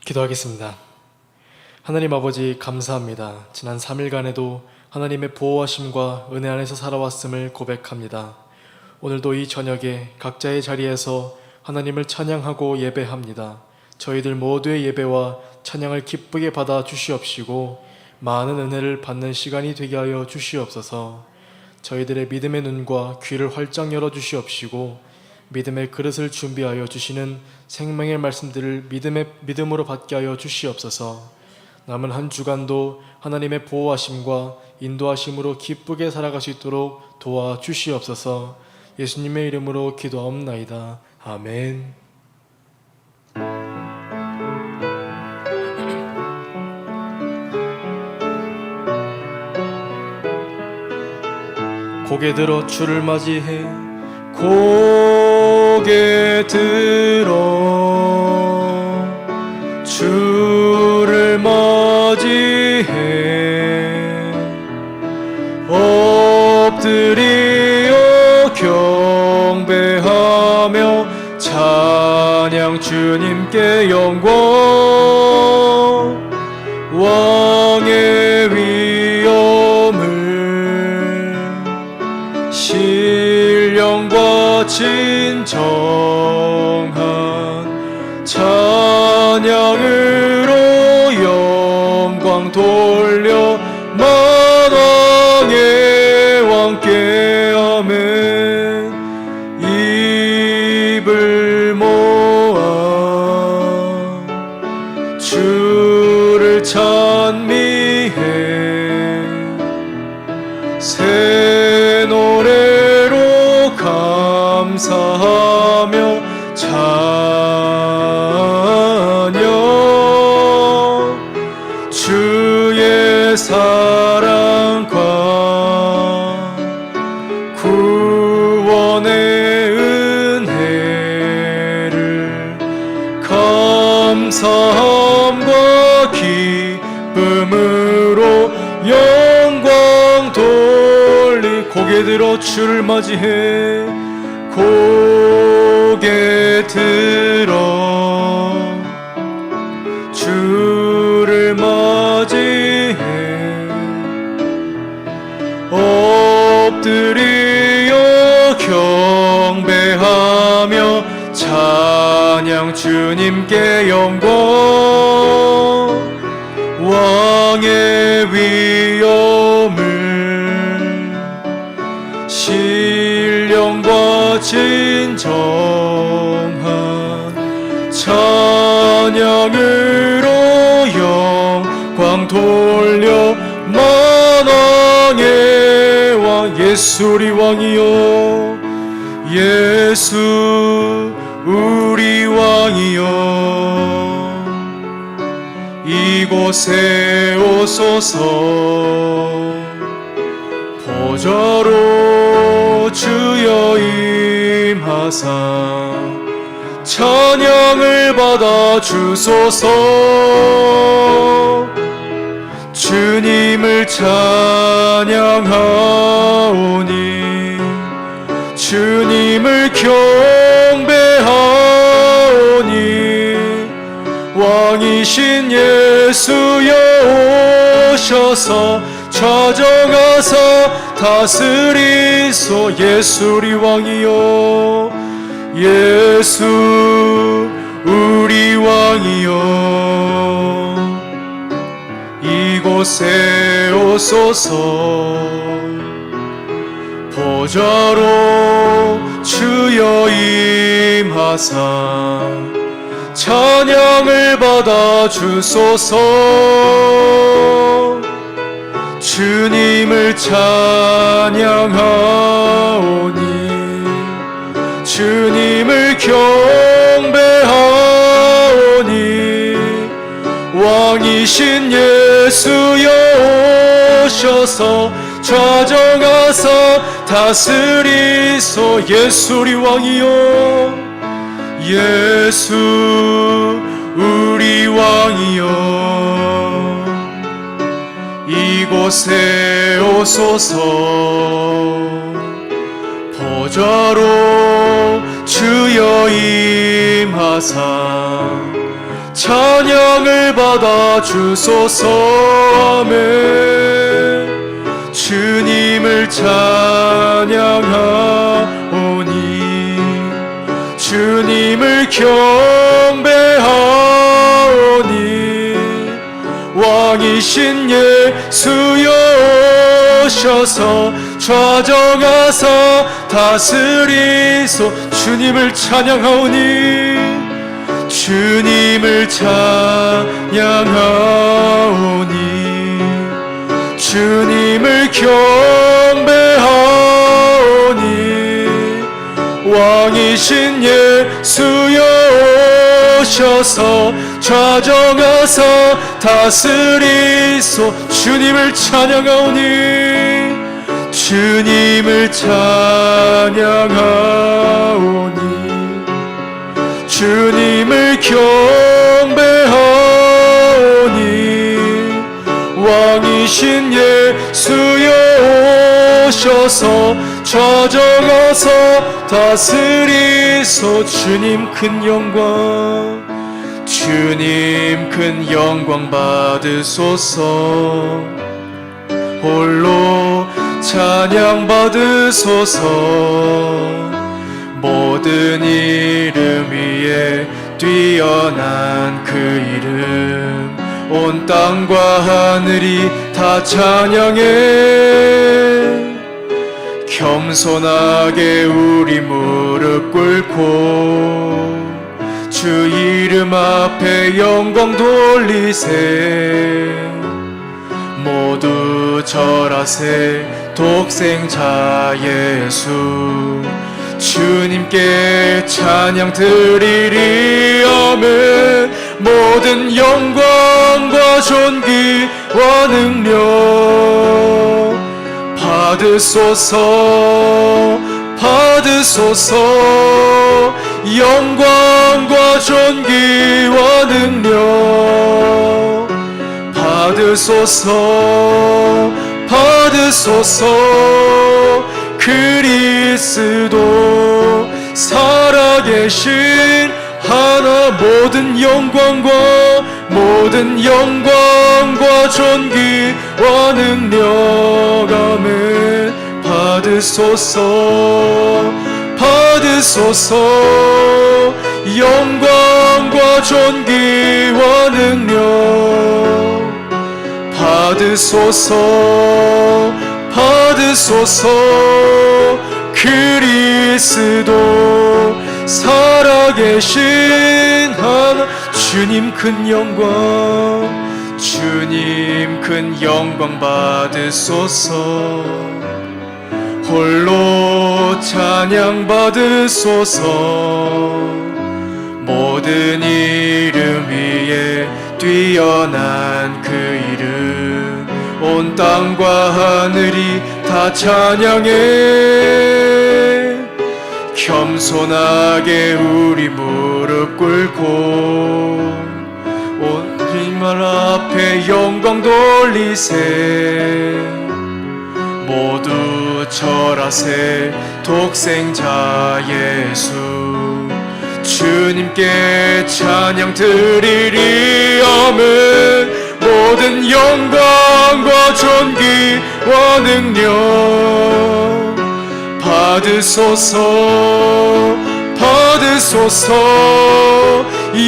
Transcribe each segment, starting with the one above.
기도하겠습니다. 하나님 아버지 감사합니다. 지난 3일간에도 하나님의 보호하심과 은혜 안에서 살아왔음을 고백합니다. 오늘도 이 저녁에 각자의 자리에서 하나님을 찬양하고 예배합니다. 저희들 모두의 예배와 찬양을 기쁘게 받아 주시옵시고 많은 은혜를 받는 시간이 되게 하여 주시옵소서. 저희들의 믿음의 눈과 귀를 활짝 열어 주시옵시고 믿음의 그릇을 준비하여 주시는 생명의 말씀들을 믿음으로 받게 하여 주시옵소서. 남은 한 주간도 하나님의 보호하심과 인도하심으로 기쁘게 살아갈 수 있도록 도와주시옵소서. 예수님의 이름으로 기도하옵나이다. 아멘. 고개 들어 주를 맞이해 고개 들어 주를 맞이해 엎드리어 경배하며 찬양 주님께 영광 왕의 위엄을 신령과 진정한 찬양으로 영광 돌려 만왕의 왕께 아멘. 입을 모아 주를 찬미해 새 노래로 감사하며 찬양 주의 사랑과 구원의 은혜를 감사함과 기쁨으로 영광 돌리 고개 들어 주를 맞이해 고개 들어 주를 맞이해 엎드리어 경배하며 찬양 주님께 영광 왕의 위엄을 신령과 진정한 찬양으로 영광 돌려 만왕의 왕 예수 우리 왕이여 예수 우리 왕이여 이곳에 오소서 보좌로 주여 임하사 찬양을 받아 주소서. 주님을 찬양하오니 주님을 경배하오니 왕이신 예수여 오셔서 찾아가사 다스리소. 예수 우리 왕이여 예수 우리 왕이여 이곳에 오소서. 보좌로 주여 임하사 찬양을 받아 주소서. 주님을 찬양하오니 주님을 경배하오니 왕이신 예수여 오셔서 좌정하사 다스리소. 예수 우리 왕이여 예수 우리 왕이여 이곳에 오소서. 보좌로 주여 임하사 찬양을 받아 주소서. 아멘. 주님을 찬양하오니 주님을 경배하오니 왕이신 예수여 오셔서 좌정하사 다스리소. 주님을 찬양하오니 주님을 찬양하오니 주님을 경배하오니 왕이신 예수여 오셔서 좌정하사 다스리소. 주님을 찬양하오니 주님을 찬양하오니 주님을 경배하오니 왕이신 예수여 오셔서 좌정하사 다스리소. 주님 큰 영광 주님 큰 영광 받으소서. 홀로 찬양 받으소서. 모든 이름 위에 뛰어난 그 이름 온 땅과 하늘이 다 찬양해. 겸손하게 우리 무릎 꿇고 주 이름 앞에 영광 돌리세. 모두 절하세. 독생자 예수 주님께 찬양 드리리. 아멘. 모든 영광과 존귀와 능력 받으소서. 받으소서. 영광과 존귀와 능력 받으소서. 받으소서. 그리스도 살아계신 하나 모든 영광과 존귀와 능력 아멘. 받으소서. 받으소서. 영광과 존귀와 능력 받으소서. 받으소서. 그리스도 살아계신 하나 주님 큰 영광 주님 큰 영광 받으소서. 홀로 찬양 받으소서. 모든 이름 위에 뛰어난 그 이름 온 땅과 하늘이 다 찬양해. 겸손하게 우리 무릎 꿇고 오님만 앞에 영광 돌리세. 모두 절하세. 독생자 예수 주님께 찬양 드리리. 아멘. 모든 영광과 존귀와 능력 받으소서. 받으소서.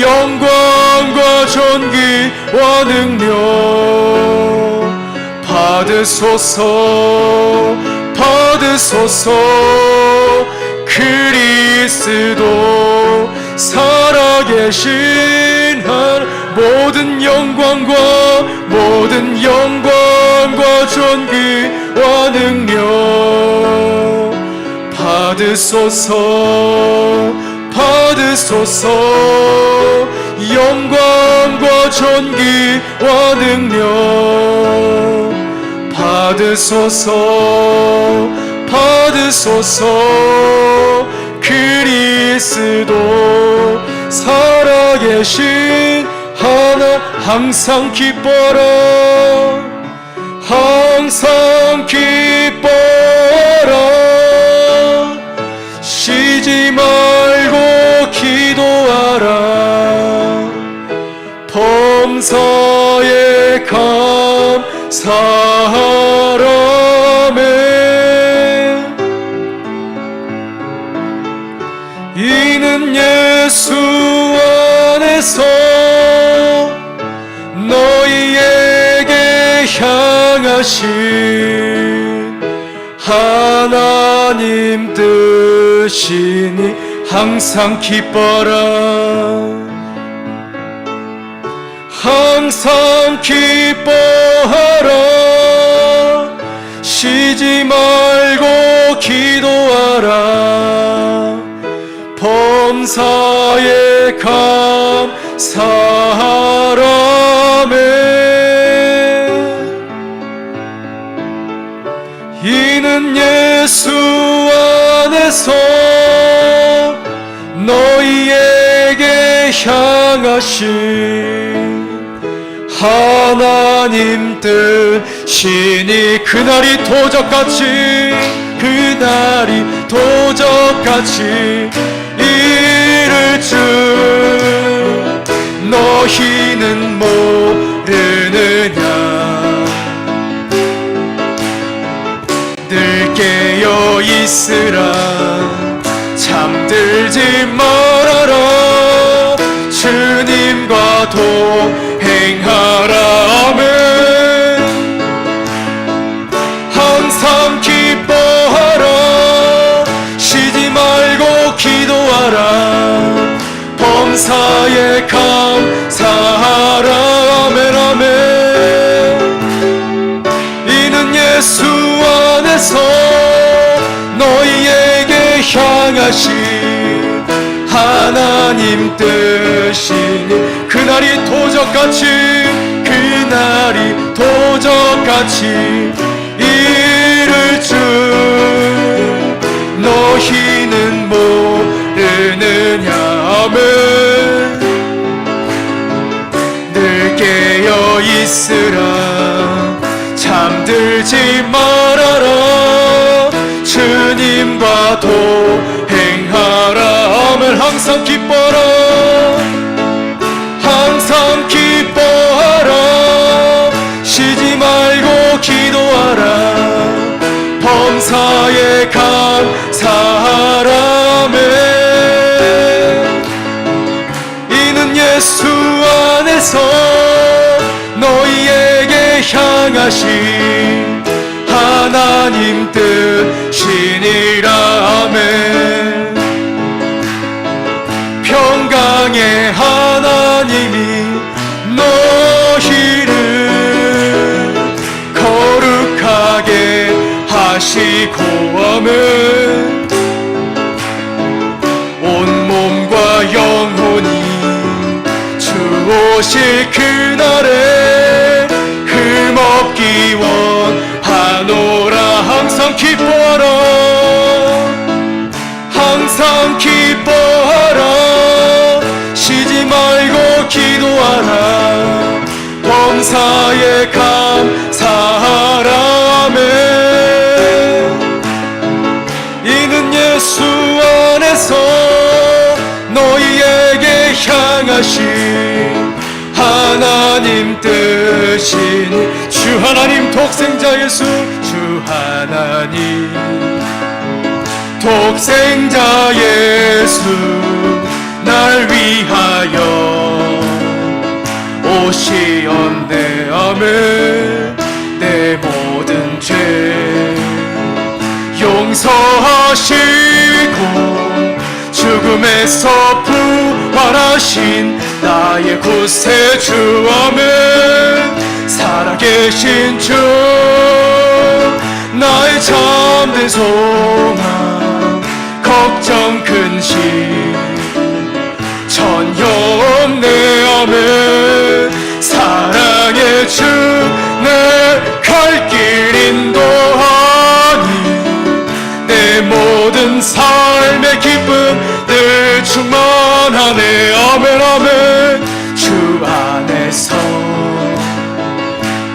영광과 존귀와 능력 받으소서. 받으소서. 그리스도 살아계신 한 모든 영광과 존귀와 능력 받으소서. 받으소서. 영광과 존귀와 능력 받으소서. 받으소서. 그리스도 살아계신 하나 항상 기뻐라. 항상 기뻐라. 쉬지 말고 기도하라. 범사에 감사하라매 이는 예수 안에서 너희에게 향하신 하나님 뜻이니 항상 기뻐라 항상 기뻐하라 쉬지 말고 기도하라 범사에 감사하라매 이는 예수 안에서 너희에게 향하신 하나님 뜻이니 그날이 도적같이 이를 줄 너희는 모르느냐 늘 깨어 있으라 잠들지 말아라 주님과 동행하라 아멘 항상 기뻐하라 쉬지 말고 기도하라 범사에 감사하라 아멘 아멘 이는 예수 안에서 너희에게 향하신 하나님 뜻이니 그날이 도적같이 이를 줄 너희는 모르느냐 아멘 늘 깨어 있으라 잠들지 말아라 주님과 동행하라 아멘 항상 기뻐라 항상 기뻐하라 쉬지 말고 기도하라 범사에 감사하라 아멘 이는 예수 안에서 너희에게 향하신 하나님 뜻이니라 아멘 평강의 하나님이 너희를 거룩하게 하시고 아멘 온몸과 영혼이 주 오실 그날에 흠없기 원하노라 항상 기뻐하라 항상 기뻐하라 쉬지 말고 기도하라 범사에 감사하라 아멘 이는 예수 안에서 너희에게 향하신 하나님 뜻이니 주 하나님 독생자 예수 주 하나님 독생자 예수 날 위하여 오시었네 아멘 내 모든 죄 용서하시고 죽음에서 부활하신 나의 구세주 아멘 살아계신 주 나의 참된 소망 걱정 근심 전혀 없네 아멘 사랑의 주 내 갈 길 인도하니 내 모든 삶의 기쁨 늘 충만하네 아멘 아멘 주 안에서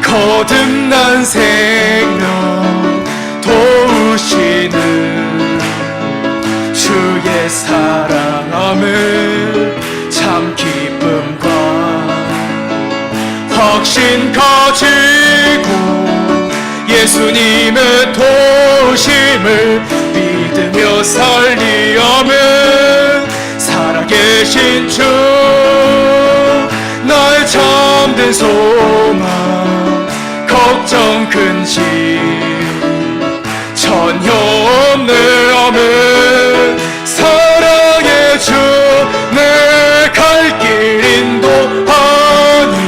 거듭난 생명 도우시는 주의 사랑 아멘 참 기쁨과 육신 가지고 예수님의 도심을 믿으며 살리려면 살아계신 주 나의 참된 소망 걱정 근심 전혀 없네 아멘 사랑의 주 내 갈 길 인도하니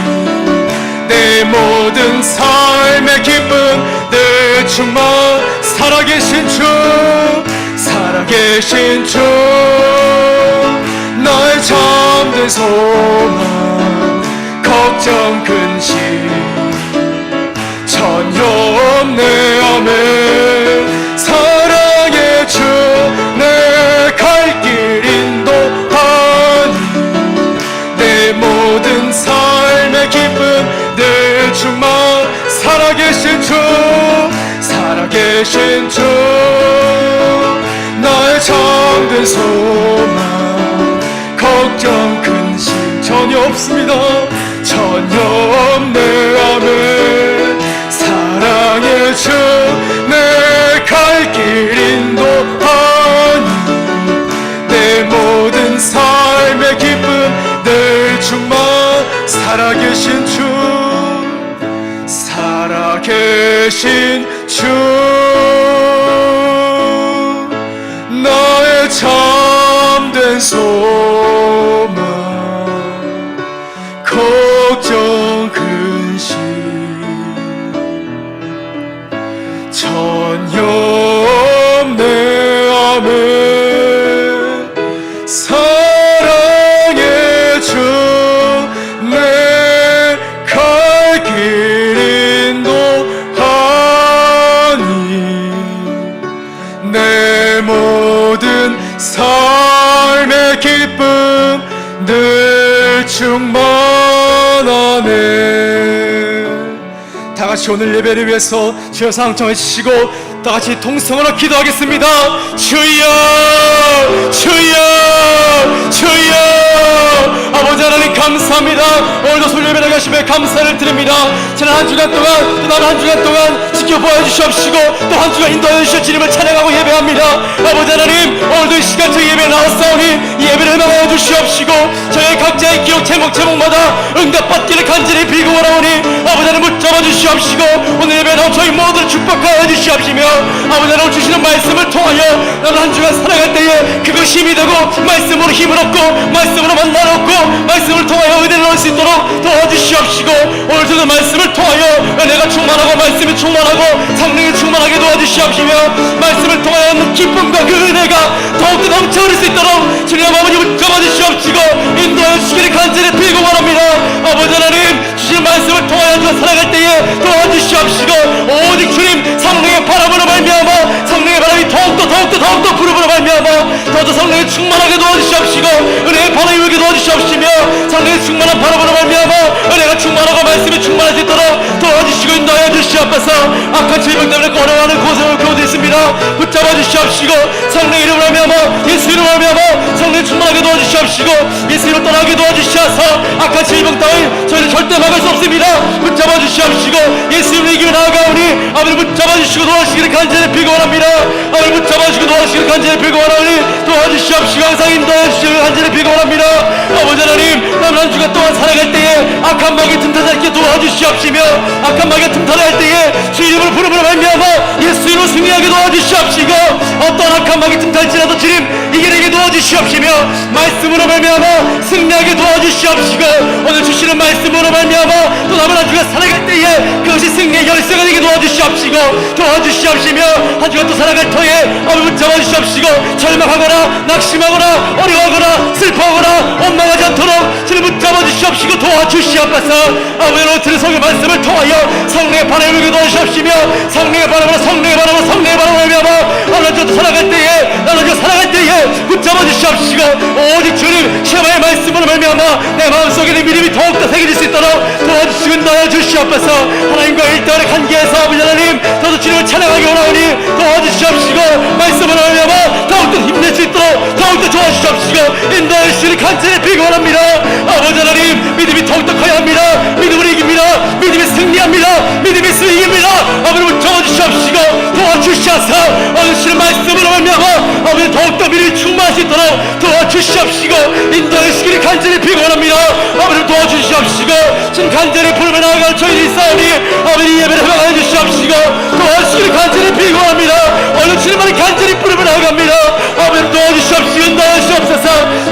내 모든 삶의 기쁨 내 충만 살아계신 주 살아계신 주 나의 참된 소망 걱정 근심 전혀 없네 아멘 사랑의 주 내 갈 길 인도하니 내 모든 삶의 기쁨 늘 충만 살아계신 주 살아계신 주 나의 참된 소망 걱정 근심 전혀 없습니다 전혀 없네 아멘 사랑의 주 내 갈 길 인도하니 내 모든 삶의 기쁨 늘 충만 살아계신 주 살아계신 주 나의 참된 소망 걱정 근심 전혀 없네 아멘 사랑의 주 내 갈 길 인도하니 내 모든 삶의 기쁨 늘 충만하네 다같이 오늘 예배를 위해서 주여 상정해 주시고 다같이 통성으로 기도하겠습니다 주여 주여 주여 아버지 하나님 감사합니다 오늘도 설교를 하시며 감사를 드립니다 지난 한 주간 동안 또 다른 한 주간 동안 지켜보아 주시옵시고 또 한 주간 인도하여 주실 주님을 찬양하고 예배합니다 아버지 하나님 오늘도 이 시간 저희 예배에 나왔사오니 이 예배를 응하여 주시옵시고 저희 각자의 기록 제목마다 응답받기를 간절히 빌고 원하오니 아버지 하나님 붙잡아 주시옵시고 오늘 예배에 나온 저희 모두를 축복하여 주시옵시며 아버지 하나님 주시는 말씀을 통하여 나는 한 주간 살아갈 때에 그것이 힘이 되고 말씀으로 힘을 얻고 말씀으로 만나를 얻고 말씀을 통하여 은혜를 얻을 수 있도록 도와주시옵시고 오늘 주는 말씀을 통하여 은혜가 충만하고 말씀이 충만하고 성령이 충만하게 도와주시옵시며 말씀을 통하여 얻는 기쁨과 그 은혜가 더욱더 넘쳐 흐를 수 있도록 주님 아버지 붙잡아 주시옵시고 인도하여 주시기를 간절히 빌고 원합니다 아버지 하나님 주신 말씀을 통하여 주가 살아갈 때에 도와주시옵시고 오직 주님 성령의 바람으로 말미암아 성령의 바람이 더욱더 부름으로 말미암아 더욱더 성령이 충만하게 도와주시옵시고 은혜의 바람이 불게 도와주시옵시며 성령의 충만한 바람으로 말미암아 은혜가 충만하고 말씀이 충만할 수 있도록 도와주시고 인도하여 주시옵소서 악한 질병 때문에 어려워하는 고생을 겪고 있습니다 붙잡아 주시옵시고 성령의 이름으로 말미암아 예수 이름으로 말미암아 성령이 충만하게 도와주시옵시고 예수 이름으로 떠나게 도와주시옵소서 악한 질병 따위 저희를 절대 막을 수 없습니다 붙잡아 주시옵시고 예수 이름으로 이기며 나아가오니 아버지 붙잡아 주시고 도와주시기를 간절히 빌고 원합니다 아버지 붙잡아 주시고 도와주시기를 간절히 빌고 원하오니 도와주시옵시고 항상 인도해 주시기를 간절히 빌고 원합니다 아버지 하나님 남은 한 주간 동안 살아갈 때에 악한 마귀 틈타지 않게 도와주시옵시며 악한 마귀가 틈타할 때에 주 이름으로 부름으로 말미암아 예수 이름으로 승리하게 도와주시옵시고 어떤 악한 마귀 틈탈지라도 주님 이겨내게 도와주시옵시며 말씀으로 말미암아 승리하게 도와주시옵시고 오늘 주시는 말씀으로 말미암아 또 남은 한 주간 살아갈 때에 그것이 승리의 열쇠가 되게 도와주시옵시고 도와주시옵시며 한 주간 또 살아갈 터에 아버지 붙잡아 주시옵시고 절망하거나 낙심하거나 어려워하거나 슬퍼하거나 원망하지 않도록 주님 붙잡아 주시옵시고 도와주시옵소서 아버지 오늘 들은 성의 말씀을 통하여 성령의 바람을 불게 도와주시옵시며 성령의 바람으로 말미암아 하나님 저도 살아갈 때에 나는 저 살아갈 때에 붙잡아 주시옵시고 오직 주님 시험의 말씀으로 말미암아 내 마음속에 내 믿음이 더욱더 새겨질 수 있도록 도와주시고 인도하여 주시옵소서 하나님과 일대의 관계에서 아버지 하나님 저도 주님을 찬양하기 원하오니 도와주시옵시고 말씀으로 말미암아 더욱더 힘낼 수 있도록 더욱더 도와주시옵시고 인도하여 주시기를 간절히 빌고 원합니다 아버지 하나님 믿음이 더욱더 커야 합니다 믿음으로 이깁니다 이깁니다. 믿음이 승리합니다. 믿음이 이깁니다. 아버지 붙잡아주시옵시고 도와주시옵소서. 오늘 주의 말씀으로 말미암아 아버지 더욱더 믿음이 충만하시도록 도와주시옵시고 인도의 시기를 간절히 비고합니다. 아버지 도와주시옵시고 지금 간절히 부르며 나아갈 저희들이 싸우니 아버지 예배를 회복해 주시옵시고 도와주시기를 간절히 비고합니다. 오늘 주의 말을 간절히 부르며 나아갑니다. 아버지 도와주시옵시고 도와주시옵소서.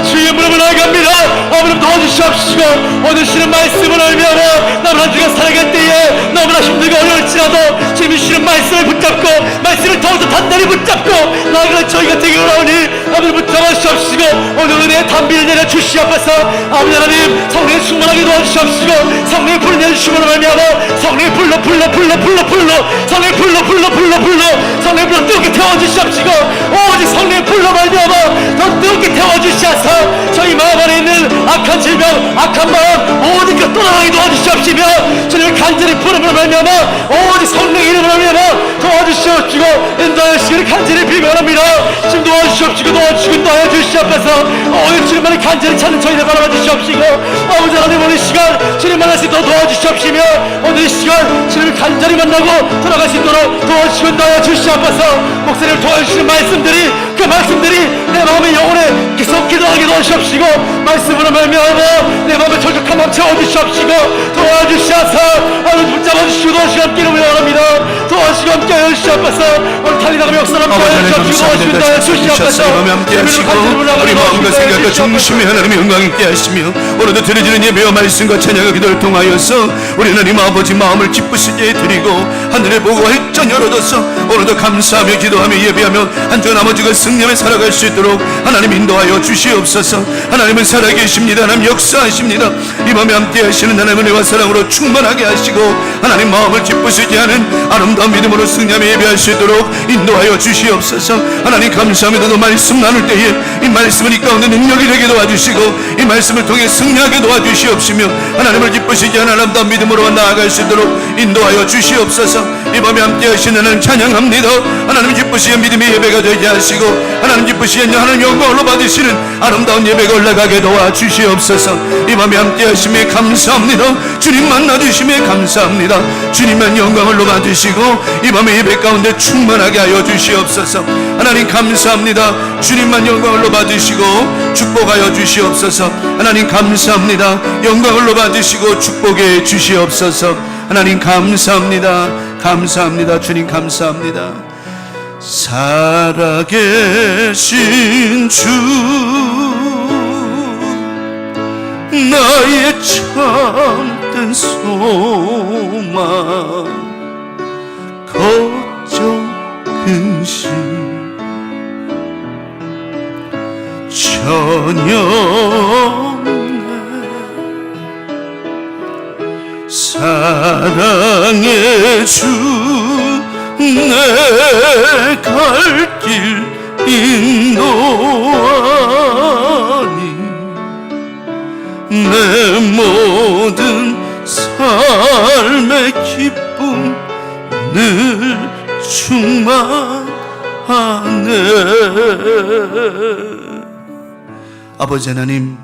주의 부르며 나아갑니다. 아버지 도와주시옵시고 오늘 주의 말씀을 알미하며 남은 한 주가 살아갈 때에 너무나 힘들고 어려울지라도 주님이 주시는 말씀을 붙잡고 말씀을 더욱더 단단히 붙잡고 나아가는 저희가 되기 원하오니 아버지 붙잡아주시옵시고 오늘 은혜의 단비를 내려주시옵소서. 아버지 하나님 성령의 충만하게 도와주시옵시고 성령의 불을 내주시므로 말미암아 성령의 불로 성령의 불로 성령의 불로 뜨겁게 태워주시옵시고 오직 성령의 불로 말미암아 더 뜨겁게 태워주시옵소서. 저희 마음 안에 있는 악한 질병 악한 마음 모든 것 떠나가게 도와주시옵시며 주님을 간절히 부르므로 말미암아 오직 성령의 이름으로 말미암아 도와주시옵시고 인도하여 주시기를 간절히 비밀합니다. 지금 도와주시옵시고 도와주시고 주시옵소서. 오늘 주님만을 간절히 찾는 저희들 바라봐 주시옵시고 아버지 하나님 오늘 시간 주님만 할 수 있도록 도와주시옵시며 오늘 이 시간 주님을 간절히 만나고 돌아갈 수 있도록 도와주시고 인도하여 주시옵소서. 목사님을 도와주시는 말씀들이 그 말씀들이 내 마음의 영혼에 계속 기도하게 도와주시옵시고 말씀으로 말미암아 내 마음의 절벽한 마음 채워주시옵시고 도와주시옵소서. 오늘 붙잡아주시고 도와주시고 함께 이름을 원합니다. 도와주시고 함께 해주시옵소서. 오늘 달리다가 역사를 함께 해주시옵시고 도와주시고 해주시옵소서. 함께 하시고 우리 마음과 생각과 중심에 하나님의 영광 있게 하시며 오늘도 드려지는 예배와 말씀과 찬양과 기도를 통하여서 우리 하나님 아버지 마음을 기쁘시게 드리고 하늘의 보고 활전 열어둬서 오늘도 감사하며 기도하며 예배하며 한 주간 아버지가 승리하며 살아갈 수 있도록 하나님 인도하여 주시옵소서. 하나님은 살아계십니다. 하나님 역사하십니다. 이 밤에 함께 하시는 하나님의 은혜와 사랑으로 충만하게 하시고 하나님 마음을 기쁘시게 하는 아름다운 믿음으로 승리하며 예배할 수 있도록 인도하여 주시옵소서. 하나님 감사합니다. 또 말씀 나눌 때에 이 말씀을 이 가운데 능력이 되게 도와주시고 이 말씀을 통해 승리하게 도와주시옵시며 하나님을 기쁘시게 하는 아름다운 믿음으로 나아갈 수 있도록 인도하여 주시옵소서. 이 밤에 함께 하시는 하나님 찬양합니다. 하나님 기쁘시게 믿음의 예배가 되게 하시고 하나님 기쁘시게 하나님 영광으로 받으시는 아름다운 예배가 올라가게 도와주시옵소서. 이 밤에 함께 하심에 감사합니다. 주님 만나주심에 감사합니다. 주님만 영광을 받으시고 이 밤에 예배 가운데 충만하게 하여 주시옵소서. 하나님 감사합니다. 주님만 영광을 받으시고 축복하여 주시옵소서. 하나님 감사합니다. 영광을 받으시고 축복해 주시옵소서. 하나님 감사합니다. 감사합니다. 주님 감사합니다. 살아계신 주 나의 참된 소망 걱정 근심 전혀 사랑의 주 내 갈 길 인도하니 내 모든 삶의 기쁨 늘 충만하네. 아버지 하나님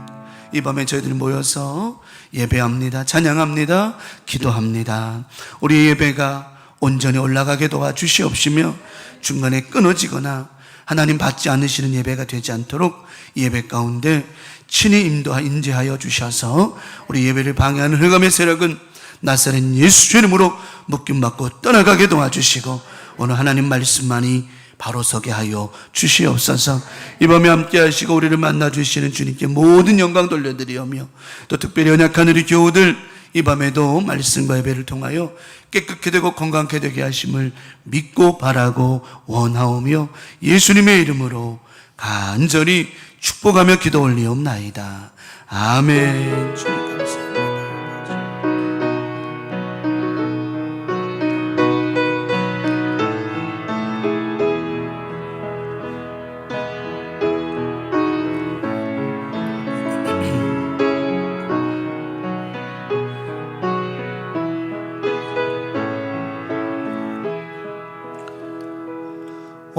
이 밤에 저희들이 모여서 예배합니다. 찬양합니다. 기도합니다. 우리 예배가 온전히 올라가게 도와주시옵시며 중간에 끊어지거나 하나님 받지 않으시는 예배가 되지 않도록 예배 가운데 친히 인도하여 주셔서 우리 예배를 방해하는 흑암의 세력은 나사렛 예수 주 이름으로 묶임받고 떠나가게 도와주시고 오늘 하나님 말씀만이 바로 서게 하여 주시옵소서. 이 밤에 함께 하시고 우리를 만나주시는 주님께 모든 영광 돌려드리오며 또 특별히 연약한 우리 교우들 이 밤에도 말씀과 예배를 통하여 깨끗게 되고 건강케 되게 하심을 믿고 바라고 원하오며 예수님의 이름으로 간절히 축복하며 기도 올리옵나이다. 아멘. 주님 감사합니다.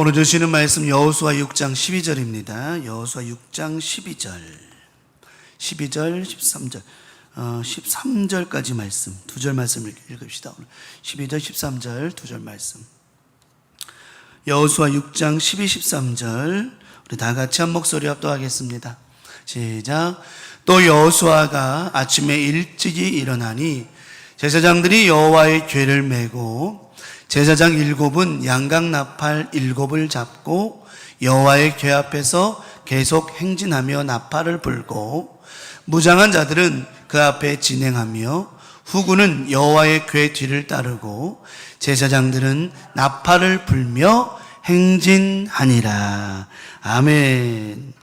오늘 주시는 말씀 여호수아 6장 12절입니다. 여호수아 6장 12절 13절 13절까지 말씀, 두 절 말씀을 읽읍시다. 12절 13절 두 절 말씀. 여호수아 6장 12, 13절 우리 다 같이 한 목소리 합독하겠습니다. 시작. 또 여호수아가 아침에 일찍이 일어나니 제사장들이 여호와의 궤를 메고 제사장 7은 양각 나팔 7을 잡고 여호와의 궤 앞에서 계속 행진하며 나팔을 불고 무장한 자들은 그 앞에 진행하며 후군은 여호와의 궤 뒤를 따르고 제사장들은 나팔을 불며 행진하니라. 아멘.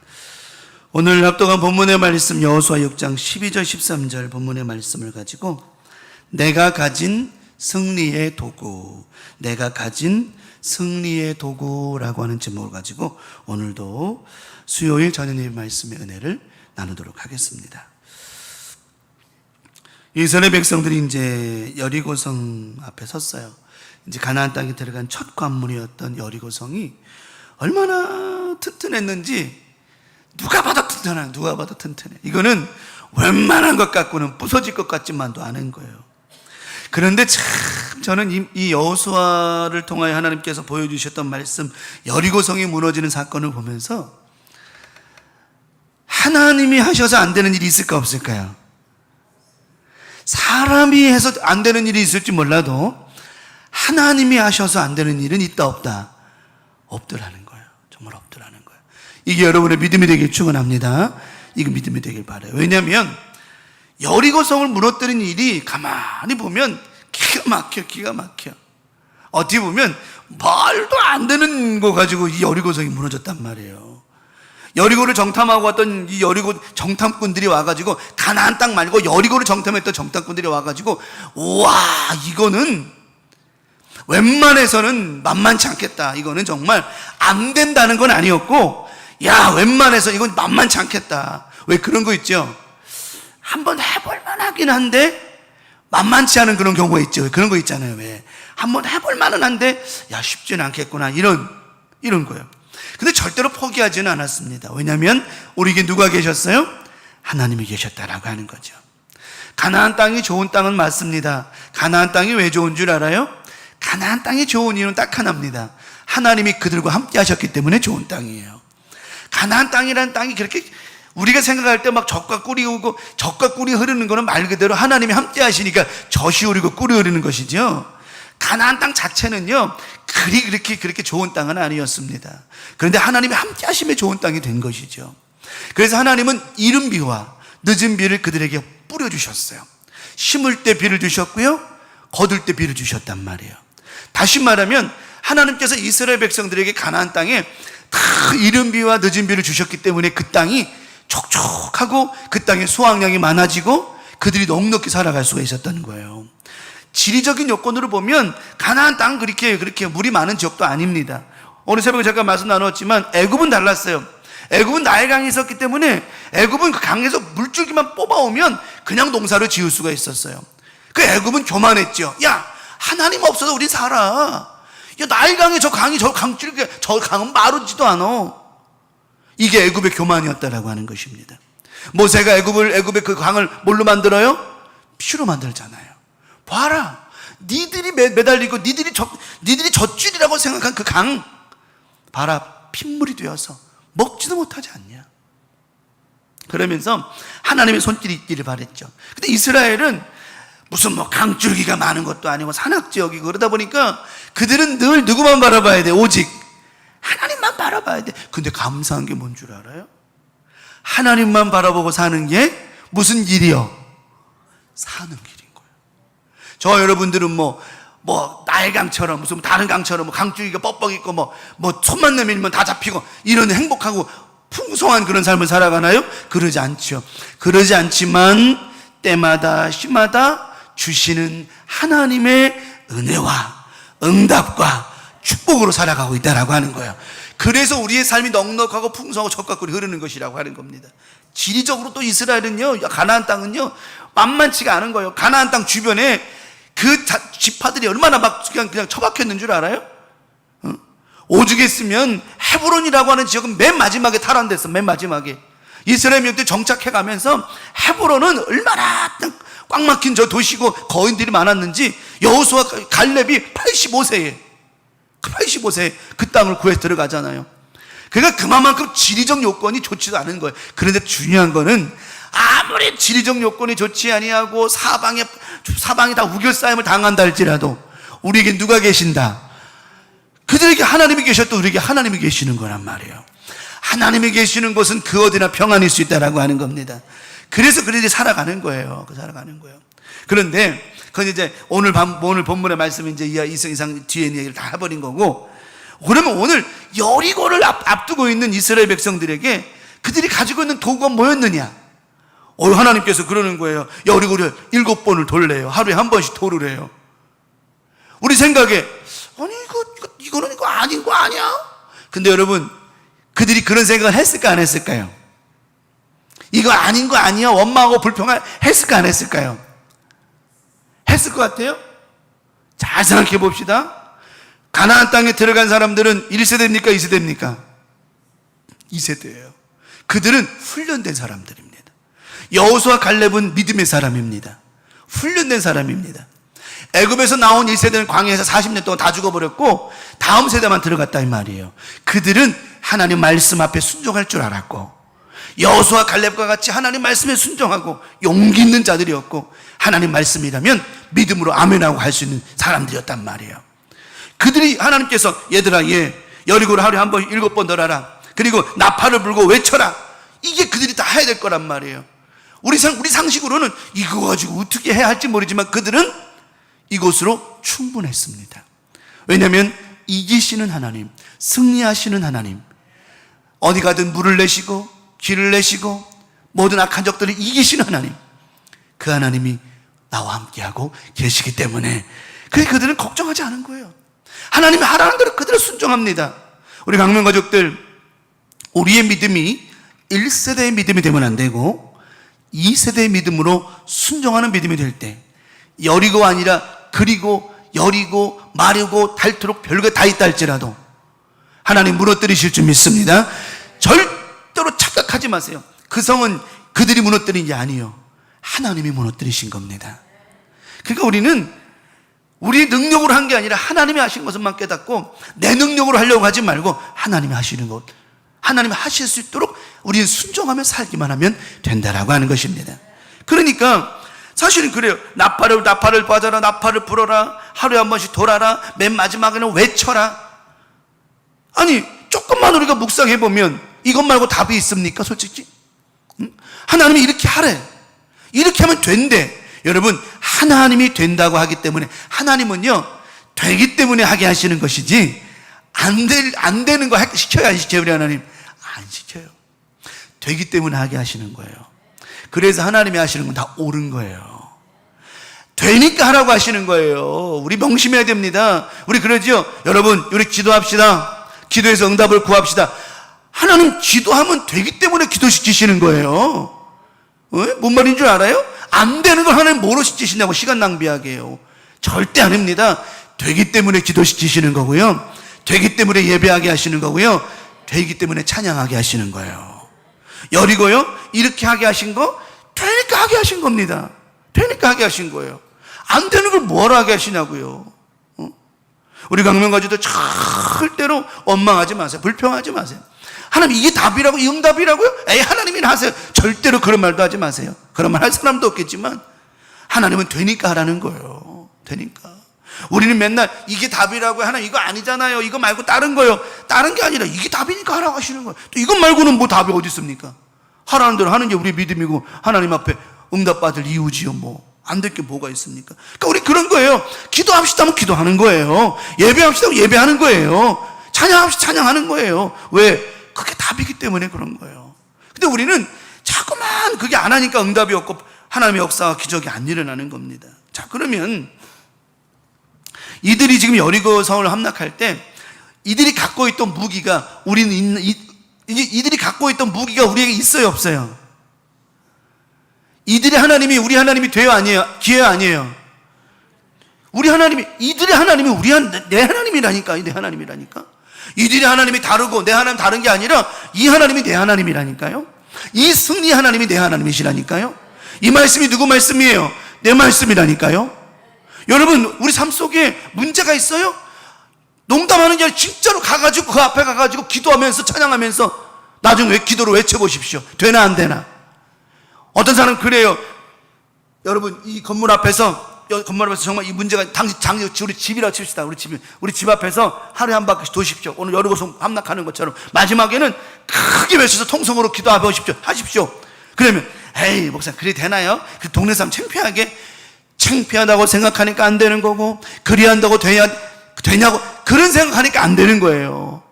오늘 합독한 본문의 말씀 여호수아 6장 12절 13절 본문의 말씀을 가지고 내가 가진 승리의 도구, 내가 가진 승리의 도구라고 하는 제목을 가지고 오늘도 수요일 저녁 말씀의 은혜를 나누도록 하겠습니다. 이스라엘 백성들이 이제 여리고성 앞에 섰어요. 이제 가나안 땅에 들어간 첫 관문이었던 여리고성이 얼마나 튼튼했는지 누가 봐도 튼튼해, 누가 봐도 튼튼해. 이거는 웬만한 것 갖고는 부서질 것 같지만도 않은 거예요. 그런데 참 저는 이 여호수아를 통하여 하나님께서 보여주셨던 말씀, 여리고성이 무너지는 사건을 보면서 하나님이 하셔서 안 되는 일이 있을까 없을까요? 사람이 해서 안 되는 일이 있을지 몰라도 하나님이 하셔서 안 되는 일은 있다 없다? 없더라는 거예요. 정말 없더라는 거예요. 이게 여러분의 믿음이 되길 축원합니다. 이거 믿음이 되길 바라요. 왜냐하면 여리고성을 무너뜨린 일이 가만히 보면 기가 막혀. 어떻게 보면 말도 안 되는 거 가지고 이 여리고성이 무너졌단 말이에요. 여리고를 정탐하고 왔던 이 여리고 정탐꾼들이 와가지고 가나안 땅 말고 여리고를 정탐했던 정탐꾼들이 와가지고 우와 이거는 웬만해서는 만만치 않겠다. 이거는 정말 안 된다는 건 아니었고 야 웬만해서 이건 만만치 않겠다. 왜 그런 거 있죠? 한번 해볼 만하긴 한데 만만치 않은 그런 경우가 있죠. 그런 거 있잖아요. 왜 한번 해볼 만은 한데 야 쉽지는 않겠구나 이런 거예요. 근데 절대로 포기하지는 않았습니다. 왜냐하면 우리에게 누가 계셨어요? 하나님이 계셨다라고 하는 거죠. 가나안 땅이 좋은 땅은 맞습니다. 가나안 땅이 왜 좋은 줄 알아요? 가나안 땅이 좋은 이유는 딱 하나입니다. 하나님이 그들과 함께 하셨기 때문에 좋은 땅이에요. 가나안 땅이라는 땅이 그렇게 우리가 생각할 때 막 젖과 꿀이 오고 젖과 꿀이 흐르는 거는 말 그대로 하나님이 함께 하시니까 젖이 흐르고 꿀이 흐르는 것이죠. 가나안 땅 자체는요 그렇게 좋은 땅은 아니었습니다. 그런데 하나님이 함께 하심에 좋은 땅이 된 것이죠. 그래서 하나님은 이른 비와 늦은 비를 그들에게 뿌려주셨어요. 심을 때 비를 주셨고요 거둘 때 비를 주셨단 말이에요. 다시 말하면 하나님께서 이스라엘 백성들에게 가나안 땅에 다 이른 비와 늦은 비를 주셨기 때문에 그 땅이 촉촉하고 그 땅에 수확량이 많아지고 그들이 넉넉히 살아갈 수가 있었던 거예요. 지리적인 요건으로 보면 가나안 땅은 그렇게 물이 많은 지역도 아닙니다. 오늘 새벽에 잠깐 말씀 나눴지만 애굽은 달랐어요. 애굽은 나일강이 있었기 때문에 애굽은 그 강에서 물줄기만 뽑아오면 그냥 농사를 지을 수가 있었어요. 그 애굽은 교만했죠. 야 하나님 없어도 우리 살아. 야 나일강에 저 강줄기 저 강은 마르지도 않아. 이게 애굽의 교만이었다라고 하는 것입니다. 모세가 애굽의 그 강을 뭘로 만들어요? 피로 만들잖아요. 봐라, 니들이 매달리고 니들이 젖줄이라고 생각한 그 강, 봐라 핏물이 되어서 먹지도 못하지 않냐. 그러면서 하나님의 손길이 있기를 바랬죠. 근데 이스라엘은 무슨 뭐 강줄기가 많은 것도 아니고 산악지역이고 그러다 보니까 그들은 늘 누구만 바라봐야 돼? 오직 하나님만 바라봐야 돼. 근데 감사한 게 뭔 줄 알아요? 하나님만 바라보고 사는 게 무슨 길이요? 사는 길인 거예요. 저 여러분들은 뭐 나일강처럼 무슨 다른 강처럼 강줄기가 뻑뻑 있고 뭐 손만 내밀면 다 잡히고 이런 행복하고 풍성한 그런 삶을 살아가나요? 그러지 않죠. 그러지 않지만 때마다 시마다 주시는 하나님의 은혜와 응답과 축복으로 살아가고 있다라고 하는 거예요. 그래서 우리의 삶이 넉넉하고 풍성하고 젖과 꿀이 흐르는 것이라고 하는 겁니다. 지리적으로 또 이스라엘은요, 가나안 땅은요 만만치가 않은 거예요. 가나안 땅 주변에 그 지파들이 얼마나 막 그냥 처박혔는 줄 알아요? 오죽했으면 헤브론이라고 하는 지역은 맨 마지막에 탈환됐어. 맨 마지막에 이스라엘 민족들이 정착해 가면서 헤브론은 얼마나 꽉 막힌 저 도시고 거인들이 많았는지 여호수아 갈렙이 85세에 그 땅을 구해서 들어가잖아요. 그러니까 그만큼 지리적 요건이 좋지도 않은 거예요. 그런데 중요한 거는 아무리 지리적 요건이 좋지 아니하고 사방이 다 우겨싸임을 당한다 할지라도 우리에게 누가 계신다? 그들에게 하나님이 계셨도 우리에게 하나님이 계시는 거란 말이에요. 하나님이 계시는 곳은 그 어디나 평안일 수 있다라고 하는 겁니다. 그래서 그들이 살아가는 거예요. 그런데 그건 이제 오늘 본문의 말씀은 이제 이상 뒤에 있는 얘기를 다 해버린 거고, 그러면 오늘 여리고를 앞두고 있는 이스라엘 백성들에게 그들이 가지고 있는 도구가 뭐였느냐? 하나님께서 그러는 거예요. 여리고를 7번을 돌래요. 하루에 한 번씩 돌을 해요. 우리 생각에 아니 이거는 이거 아닌 거 아니야? 근데 여러분, 그들이 그런 생각을 했을까 안 했을까요? 이거 아닌 거 아니야? 원망하고 불평을 했을까 안 했을까요? 했을 것 같아요? 잘 생각해 봅시다. 가나안 땅에 들어간 사람들은 1세대입니까? 2세대입니까? 2세대예요. 그들은 훈련된 사람들입니다. 여호수아 갈렙은 믿음의 사람입니다. 훈련된 사람입니다. 애굽에서 나온 1세대는 광야에서 40년 동안 다 죽어버렸고 다음 세대만 들어갔다 이 말이에요. 그들은 하나님 말씀 앞에 순종할 줄 알았고, 여호수아 갈렙과 같이 하나님 말씀에 순종하고 용기 있는 자들이었고, 하나님 말씀이라면 믿음으로 아멘하고 할 수 있는 사람들이었단 말이에요. 그들이 하나님께서 얘들아 여리고를 하루에 한 번 7번 널어라, 그리고 나팔을 불고 외쳐라, 이게 그들이 다 해야 될 거란 말이에요. 우리 상식으로는 이거 가지고 어떻게 해야 할지 모르지만 그들은 이것으로 충분했습니다. 왜냐하면 이기시는 하나님, 승리하시는 하나님, 어디 가든 물을 내시고 길을 내시고 모든 악한 적들을 이기시는 하나님, 그 하나님이 나와 함께하고 계시기 때문에 그들은 걱정하지 않은 거예요. 하나님이 하라는 대로 그들은 순종합니다. 우리 강명 가족들, 우리의 믿음이 1세대의 믿음이 되면 안 되고 2세대의 믿음으로 순종하는 믿음이 될 때, 여리고가 아니라 그리고 여리고 마르고 닳도록 별거 다 있다 할지라도 하나님 무너뜨리실 줄 믿습니다. 절대로 착각하지 마세요. 그 성은 그들이 무너뜨린 게 아니에요. 하나님이 무너뜨리신 겁니다. 그러니까 우리는 우리의 능력으로 한 게 아니라 하나님이 하신 것만 깨닫고 내 능력으로 하려고 하지 말고 하나님이 하시는 것, 하나님이 하실 수 있도록 우리는 순종하며 살기만 하면 된다라고 하는 것입니다. 그러니까 사실은 그래요. 나팔을 받아라, 나팔을 불어라, 하루에 한 번씩 돌아라, 맨 마지막에는 외쳐라. 아니 조금만 우리가 묵상해보면 이것 말고 답이 있습니까? 솔직히 하나님이 이렇게 하래, 이렇게 하면 된대. 여러분, 하나님이 된다고 하기 때문에, 하나님은요 되기 때문에 하게 하시는 것이지 안 되는 거 시켜야 안 시켜요? 우리 하나님 안 시켜요. 되기 때문에 하게 하시는 거예요. 그래서 하나님이 하시는 건 다 옳은 거예요. 되니까 하라고 하시는 거예요. 우리 명심해야 됩니다. 우리 그러죠? 여러분, 우리 기도합시다. 기도해서 응답을 구합시다. 하나님 기도하면 되기 때문에 기도시키시는 거예요. 뭔 말인 줄 알아요? 안 되는 걸 하나님 뭐로 시키시냐고 시간 낭비하게 해요. 절대 아닙니다. 되기 때문에 기도시키시는 거고요, 되기 때문에 예배하게 하시는 거고요, 되기 때문에 찬양하게 하시는 거예요. 여리고요, 이렇게 하게 하신 거 되니까 하게 하신 겁니다. 되니까 하게 하신 거예요. 안 되는 걸 뭐하러 하게 하시냐고요. 우리 강명가족들 절대로 원망하지 마세요. 불평하지 마세요. 하나님 이게 답이라고, 이 응답이라고요? 에이, 하나님이나 하세요. 절대로 그런 말도 하지 마세요. 그런 말 할 사람도 없겠지만 하나님은 되니까 하라는 거예요. 되니까. 우리는 맨날 이게 답이라고, 하나님 이거 아니잖아요, 이거 말고 다른 거요. 다른 게 아니라 이게 답이니까 하라고 하시는 거예요. 또 이것 말고는 뭐 답이 어디 있습니까? 하라는 대로 하는 게 우리 믿음이고 하나님 앞에 응답받을 이유지요. 뭐 안 될 게 뭐가 있습니까? 그러니까 우리 그런 거예요. 기도합시다 하면 기도하는 거예요. 예배합시다 하면 예배하는 거예요. 찬양합시다 찬양하는 거예요. 왜? 그게 답이기 때문에 그런 거예요. 근데 우리는 자꾸만 그게 안 하니까 응답이 없고 하나님의 역사와 기적이 안 일어나는 겁니다. 자, 그러면 이들이 지금 여리고 성을 함락할 때 이들이 갖고 있던 무기가 이들이 갖고 있던 무기가 우리에게 있어요, 없어요? 이들의 하나님이 우리 하나님이 돼요, 아니에요? 기회요, 아니에요? 우리 하나님이, 이들의 하나님이 내 하나님이라니까. 내 하나님이라니까. 이들의 하나님이 다르고 내 하나님 다른 게 아니라 이 하나님이 내 하나님이라니까요. 이 승리 하나님이 내 하나님이시라니까요. 이 말씀이 누구 말씀이에요? 내 말씀이라니까요. 여러분, 우리 삶 속에 문제가 있어요? 농담하는 게 아니라 진짜로 가가지고 그 앞에 가가지고 기도하면서 찬양하면서 나중에 기도로 외쳐보십시오. 되나 안 되나? 어떤 사람은 그래요. 여러분, 이 건물 앞에서 정말 이 문제가 우리 집이라고 칩시다. 우리 집 앞에서 하루에 한 바퀴씩 도십시오. 오늘 여리고성 함락하는 것처럼 마지막에는 크게 외쳐서 통성으로 기도하고 하십시오. 그러면 에이 목사님 그래 되나요? 그 동네 사람 창피하다고 생각하니까 안 되는 거고, 그리 한다고 되냐고 그런 생각하니까 안 되는 거예요.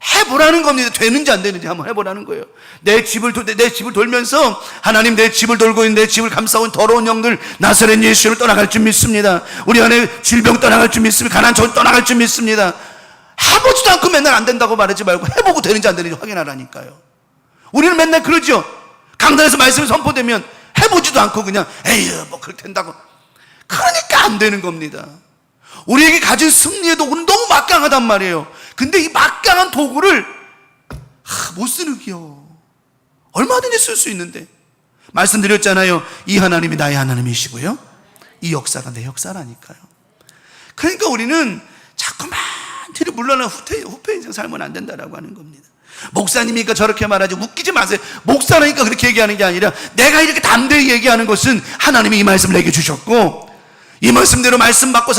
해보라는 겁니다. 되는지 안 되는지 한번 해보라는 거예요. 내 집을 돌면서 하나님, 내 집을 돌고 있는 내 집을 감싸고 있는 더러운 영들 나사렛 예수를 떠나갈 줄 믿습니다. 우리 안에 질병 떠나갈 줄 믿습니다. 가난 전 떠나갈 줄 믿습니다. 해보지도 않고 맨날 안 된다고 말하지 말고 해보고 되는지 안 되는지 확인하라니까요. 우리는 맨날 그러죠. 강단에서 말씀이 선포되면 해보지도 않고 그냥 에휴 뭐 그렇게 된다고. 그러니까 안 되는 겁니다. 우리에게 가진 승리의 도구는 너무 막강하단 말이에요. 근데 이 막강한 도구를 못 쓰는 게요. 얼마든지 쓸 수 있는데, 말씀드렸잖아요. 이 하나님이 나의 하나님이시고요, 이 역사가 내 역사라니까요. 그러니까 우리는 자꾸만 뒤를 물러나 후퇴 인생 살면 안 된다라고 하는 겁니다. 목사님이니까 저렇게 말하지 웃기지 마세요. 목사라니까 그렇게 얘기하는 게 아니라 내가 이렇게 담대히 얘기하는 것은 하나님이 이 말씀을 내게 주셨고, 이 말씀대로 말씀 받고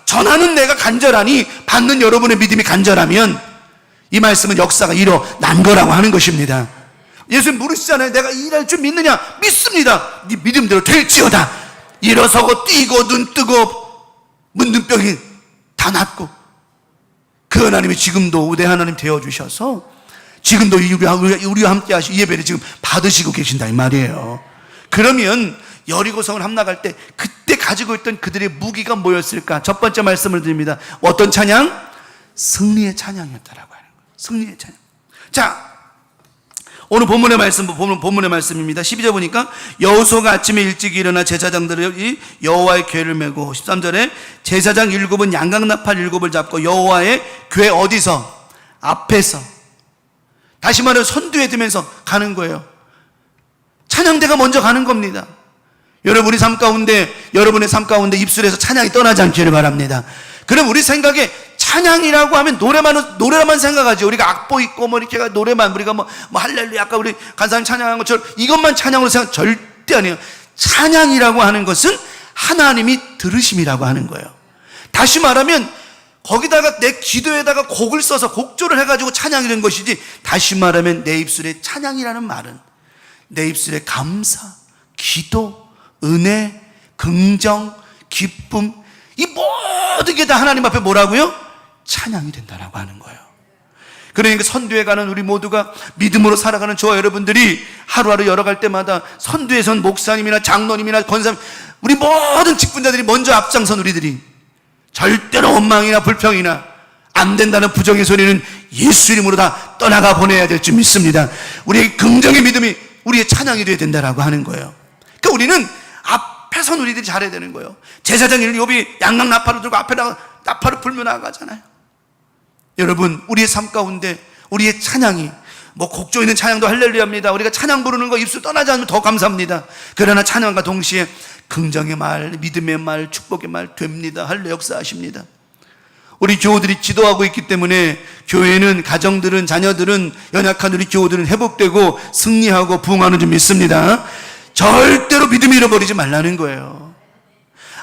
전하는 내가 간절하니 받는 여러분의 믿음이 간절하면 이 말씀은 역사가 일어난 거라고 하는 것입니다. 예수님 물으시잖아요. 내가 일할 줄 믿느냐? 믿습니다. 네 믿음대로 될지어다. 일어서고 뛰고 눈 뜨고 문둥 병이 다 낫고, 그 하나님이 지금도 내 하나님 되어주셔서 지금도 우리와 함께 하시고 이 예배를 지금 받으시고 계신다 이 말이에요. 그러면 여리고성을 함락할 때 그때 가지고 있던 그들의 무기가 뭐였을까? 첫 번째 말씀을 드립니다. 어떤 찬양? 승리의 찬양이었다라고 하는 거예요. 승리의 찬양. 자, 오늘 본문의 말씀입니다. 12절 보니까 여호수아가 아침에 일찍 일어나 제사장들이 여호와의 궤를 메고, 13절에 제사장 7은 양강나팔 7을 잡고 여호와의 궤 어디서? 앞에서, 다시 말해 선두에 두면서 가는 거예요. 찬양대가 먼저 가는 겁니다. 여러분의 삶 가운데 입술에서 찬양이 떠나지 않기를 바랍니다. 그럼 우리 생각에 찬양이라고 하면 노래만 생각하죠. 우리가 악보 있고 뭐 이렇게 노래만, 우리가 뭐 할렐루야 아까 우리 간사님 찬양한 것처럼 이것만 찬양으로 생각 절대 아니에요. 찬양이라고 하는 것은 하나님이 들으심이라고 하는 거예요. 다시 말하면 거기다가 내 기도에다가 곡을 써서 곡조를 해가지고 찬양이 된 것이지, 다시 말하면 내 입술에 찬양이라는 말은 내 입술에 감사, 기도, 은혜, 긍정, 기쁨, 이 모든 게 다 하나님 앞에 뭐라고요? 찬양이 된다라고 하는 거예요. 그러니까 선두에 가는 우리 모두가 믿음으로 살아가는 저와 여러분들이 하루하루 열어갈 때마다 선두에선 목사님이나 장로님이나 권사님, 우리 모든 직분자들이 먼저 앞장선 우리들이 절대로 원망이나 불평이나 안 된다는 부정의 소리는 예수 이름으로 다 떠나가 보내야 될 줄 믿습니다. 우리의 긍정의 믿음이 우리의 찬양이 되어야 된다라고 하는 거예요. 그러니까 우리는 앞에선 우리들이 잘해야 되는 거예요. 제사장 욥이 양강 나팔을 들고 앞에다가 나팔을 불며 나가잖아요. 여러분, 우리의 삶 가운데 우리의 찬양이 뭐 곡조 있는 찬양도 할렐루야입니다. 우리가 찬양 부르는 거 입술 떠나지 않으면 더 감사합니다. 그러나 찬양과 동시에 긍정의 말, 믿음의 말, 축복의 말 됩니다. 할렐루야 역사하십니다. 우리 교우들이 기도하고 있기 때문에 교회는, 가정들은, 자녀들은, 연약한 우리 교우들은 회복되고 승리하고 부흥하는 줄 믿습니다. 절대로 믿음 잃어버리지 말라는 거예요.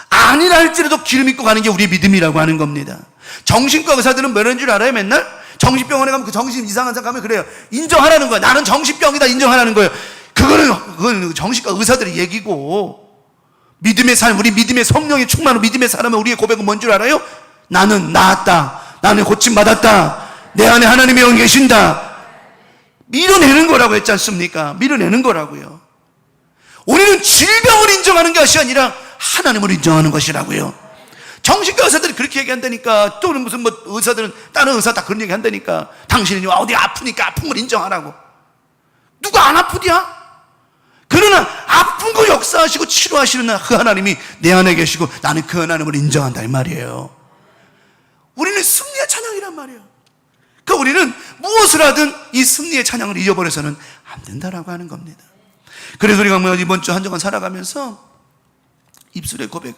아니라 할지라도 기름 입고 가는 게 우리의 믿음이라고 하는 겁니다. 정신과 의사들은 뭐라는 줄 알아요? 맨날 정신병원에 가면 그 정신 이상한 사람 가면 그래요. 인정하라는 거야. 나는 정신병이다 인정하라는 거예요. 그건 정신과 의사들의 얘기고, 믿음의 삶, 우리 믿음의 성령이 충만한 믿음의 사람은 우리의 고백은 뭔 줄 알아요? 나는 나았다. 나는 고침받았다. 내 안에 하나님의 영이 계신다. 밀어내는 거라고 했지 않습니까? 밀어내는 거라고요. 우리는 질병을 인정하는 것이 아니라 하나님을 인정하는 것이라고요. 정신과 의사들이 그렇게 얘기한다니까. 또는 무슨 의사들은, 다른 의사 다 그런 얘기 한다니까. 당신은 어디 아프니까 아픈 걸 인정하라고. 누가 안 아프냐? 그러나 아픈 거 역사하시고 치료하시는 그 하나님이 내 안에 계시고 나는 그 하나님을 인정한다 이 말이에요. 우리는 승리의 찬양이란 말이에요. 그러니까 우리는 무엇을 하든 이 승리의 찬양을 잊어버려서는 안 된다라고 하는 겁니다. 그래서 우리가 이번 주 한 주간 살아가면서 입술의 고백,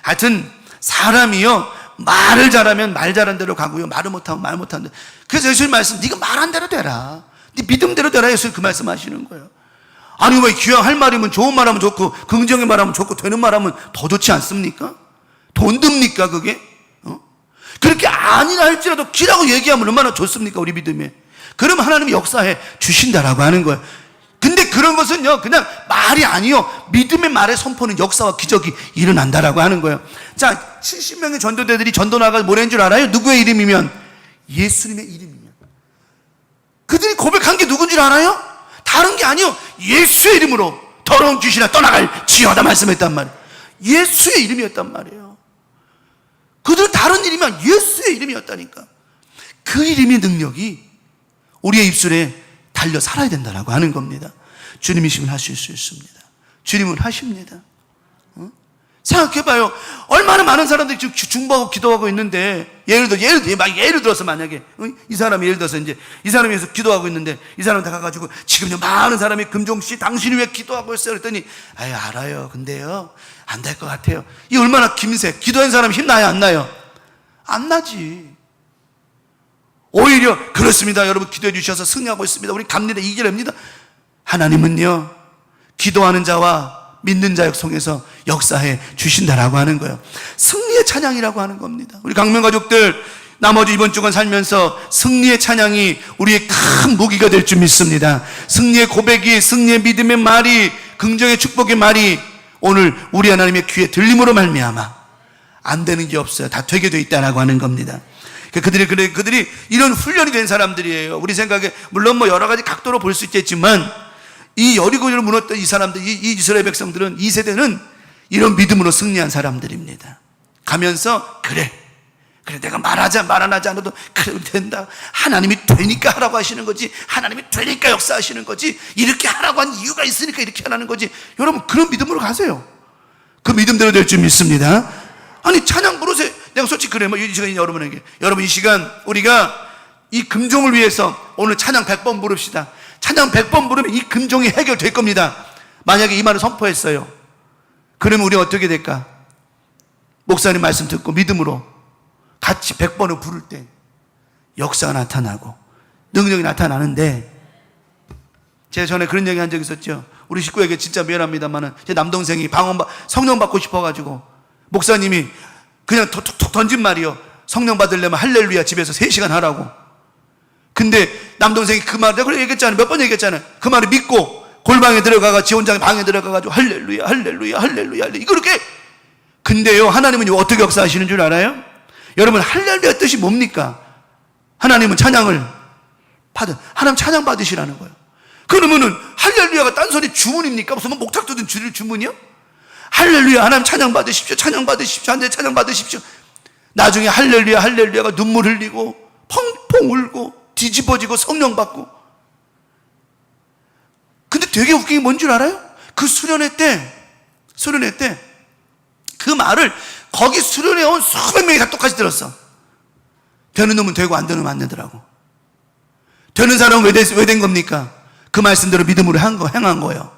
하여튼 사람이요 말을 잘하면 말 잘한 대로 가고요, 말을 못하면 말 못하는 대로. 그래서 예수님 말씀, 네가 말한 대로 되라, 네 믿음대로 되라, 예수님 그 말씀 하시는 거예요. 아니 왜 귀양 할 말이면 좋은 말하면 좋고 긍정의 말하면 좋고 되는 말하면 더 좋지 않습니까? 돈 듭니까 그게? 그렇게 아니라 할지라도 기라고 얘기하면 얼마나 좋습니까 우리 믿음에? 그러면 하나님이 역사해 주신다라고 하는 거예요. 근데 그런 것은요 그냥 말이 아니요, 믿음의 말에 선포는 역사와 기적이 일어난다라고 하는 거예요. 자, 70명의 전도대들이 전도 나가서 뭐라는 줄 알아요? 누구의 이름이면? 예수님의 이름이면. 그들이 고백한 게 누군 줄 알아요? 다른 게 아니요, 예수의 이름으로 더러운 귀신아 떠나갈 지어다 말씀했단 말이에요. 예수의 이름이었단 말이에요. 그들은 다른 이름이 아니라 예수의 이름이었다니까. 그 이름의 능력이 우리의 입술에 달려 살아야 된다라고 하는 겁니다. 주님이시면 하실 수 있습니다. 주님은 하십니다. 생각해봐요. 얼마나 많은 사람들이 지금 중보하고 기도하고 있는데, 예를 들어서 만약에 이 사람이 예를 들어서 이제 이 사람이 위해서 기도하고 있는데 이 사람 다 가가지고 지금요 많은 사람이 금종씨 당신을 위해 기도하고 있어요. 그랬더니 아유 알아요. 근데요 안 될 것 같아요. 이 얼마나 김새. 기도한 사람이 힘나요 안 나요? 안 나지. 오히려 그렇습니다. 여러분 기도해 주셔서 승리하고 있습니다. 우리 갑니다. 이겨냅니다. 하나님은요 기도하는 자와 믿는 자역 속에서 역사해 주신다라고 하는 거예요. 승리의 찬양이라고 하는 겁니다. 우리 강명 가족들 나머지 이번 주간 살면서 승리의 찬양이 우리의 큰 무기가 될 줄 믿습니다. 승리의 고백이, 승리의 믿음의 말이, 긍정의 축복의 말이 오늘 우리 하나님의 귀에 들림으로 말미암아 안 되는 게 없어요. 다 되게 돼 있다라고 하는 겁니다. 그들이 이런 훈련이 된 사람들이에요. 우리 생각에 물론 뭐 여러 가지 각도로 볼 수 있겠지만 이 여리고를 무너뜨린 이 사람들, 이 이스라엘 백성들은, 이 세대는 이런 믿음으로 승리한 사람들입니다. 가면서 그래 내가 말 안 하지 않아도 그래 된다. 하나님이 되니까 하라고 하시는 거지, 하나님이 되니까 역사하시는 거지, 이렇게 하라고 한 이유가 있으니까 이렇게 하라는 거지. 여러분 그런 믿음으로 가세요. 그 믿음대로 될 줄 믿습니다. 아니 찬양 부르세요. 내가 솔직히 그래, 이 시간 여러분에게, 여러분 이 시간 우리가 이 금종을 위해서 오늘 찬양 100번 부릅시다. 찬양 100번 부르면 이 금종이 해결될 겁니다. 만약에 이 말을 선포했어요. 그러면 우리 어떻게 될까? 목사님 말씀 듣고 믿음으로 같이 100번을 부를 때 역사가 나타나고 능력이 나타나는데, 제가 전에 그런 얘기 한 적 있었죠. 우리 식구에게 진짜 미안합니다만은 제 남동생이 성령 받고 싶어가지고 목사님이 그냥 톡톡 던진 말이요. 성령 받으려면 할렐루야 집에서 3시간 하라고. 근데 남동생이 그 말을 내가 얘기했잖아요. 몇 번 얘기했잖아요. 그 말을 믿고 골방에 들어가가 지원장의 방에 들어가가지고 할렐루야 할렐루야 할렐루야 이거 그렇게. 근데요 하나님은 어떻게 역사하시는 줄 알아요? 여러분 할렐루야 뜻이 뭡니까? 하나님은 찬양을 하나님 찬양 받으시라는 거예요. 그러면은 할렐루야가 딴소리 주문입니까? 무슨 목탁 뜯은 주문이요? 할렐루야 하나님 찬양 받으십시오, 찬양 받으십시오, 하나님 찬양 받으십시오. 나중에 할렐루야 할렐루야가 눈물 흘리고 펑펑 울고 뒤집어지고 성령 받고. 근데 되게 웃긴 게 뭔 줄 알아요? 그 수련회 때 그 말을 거기 수련회 온 수백 명이 다 똑같이 들었어. 되는 놈은 되고 안 되는 놈은 안 되더라고. 되는 사람은 왜 된 겁니까? 그 말씀대로 믿음으로 행한 거예요.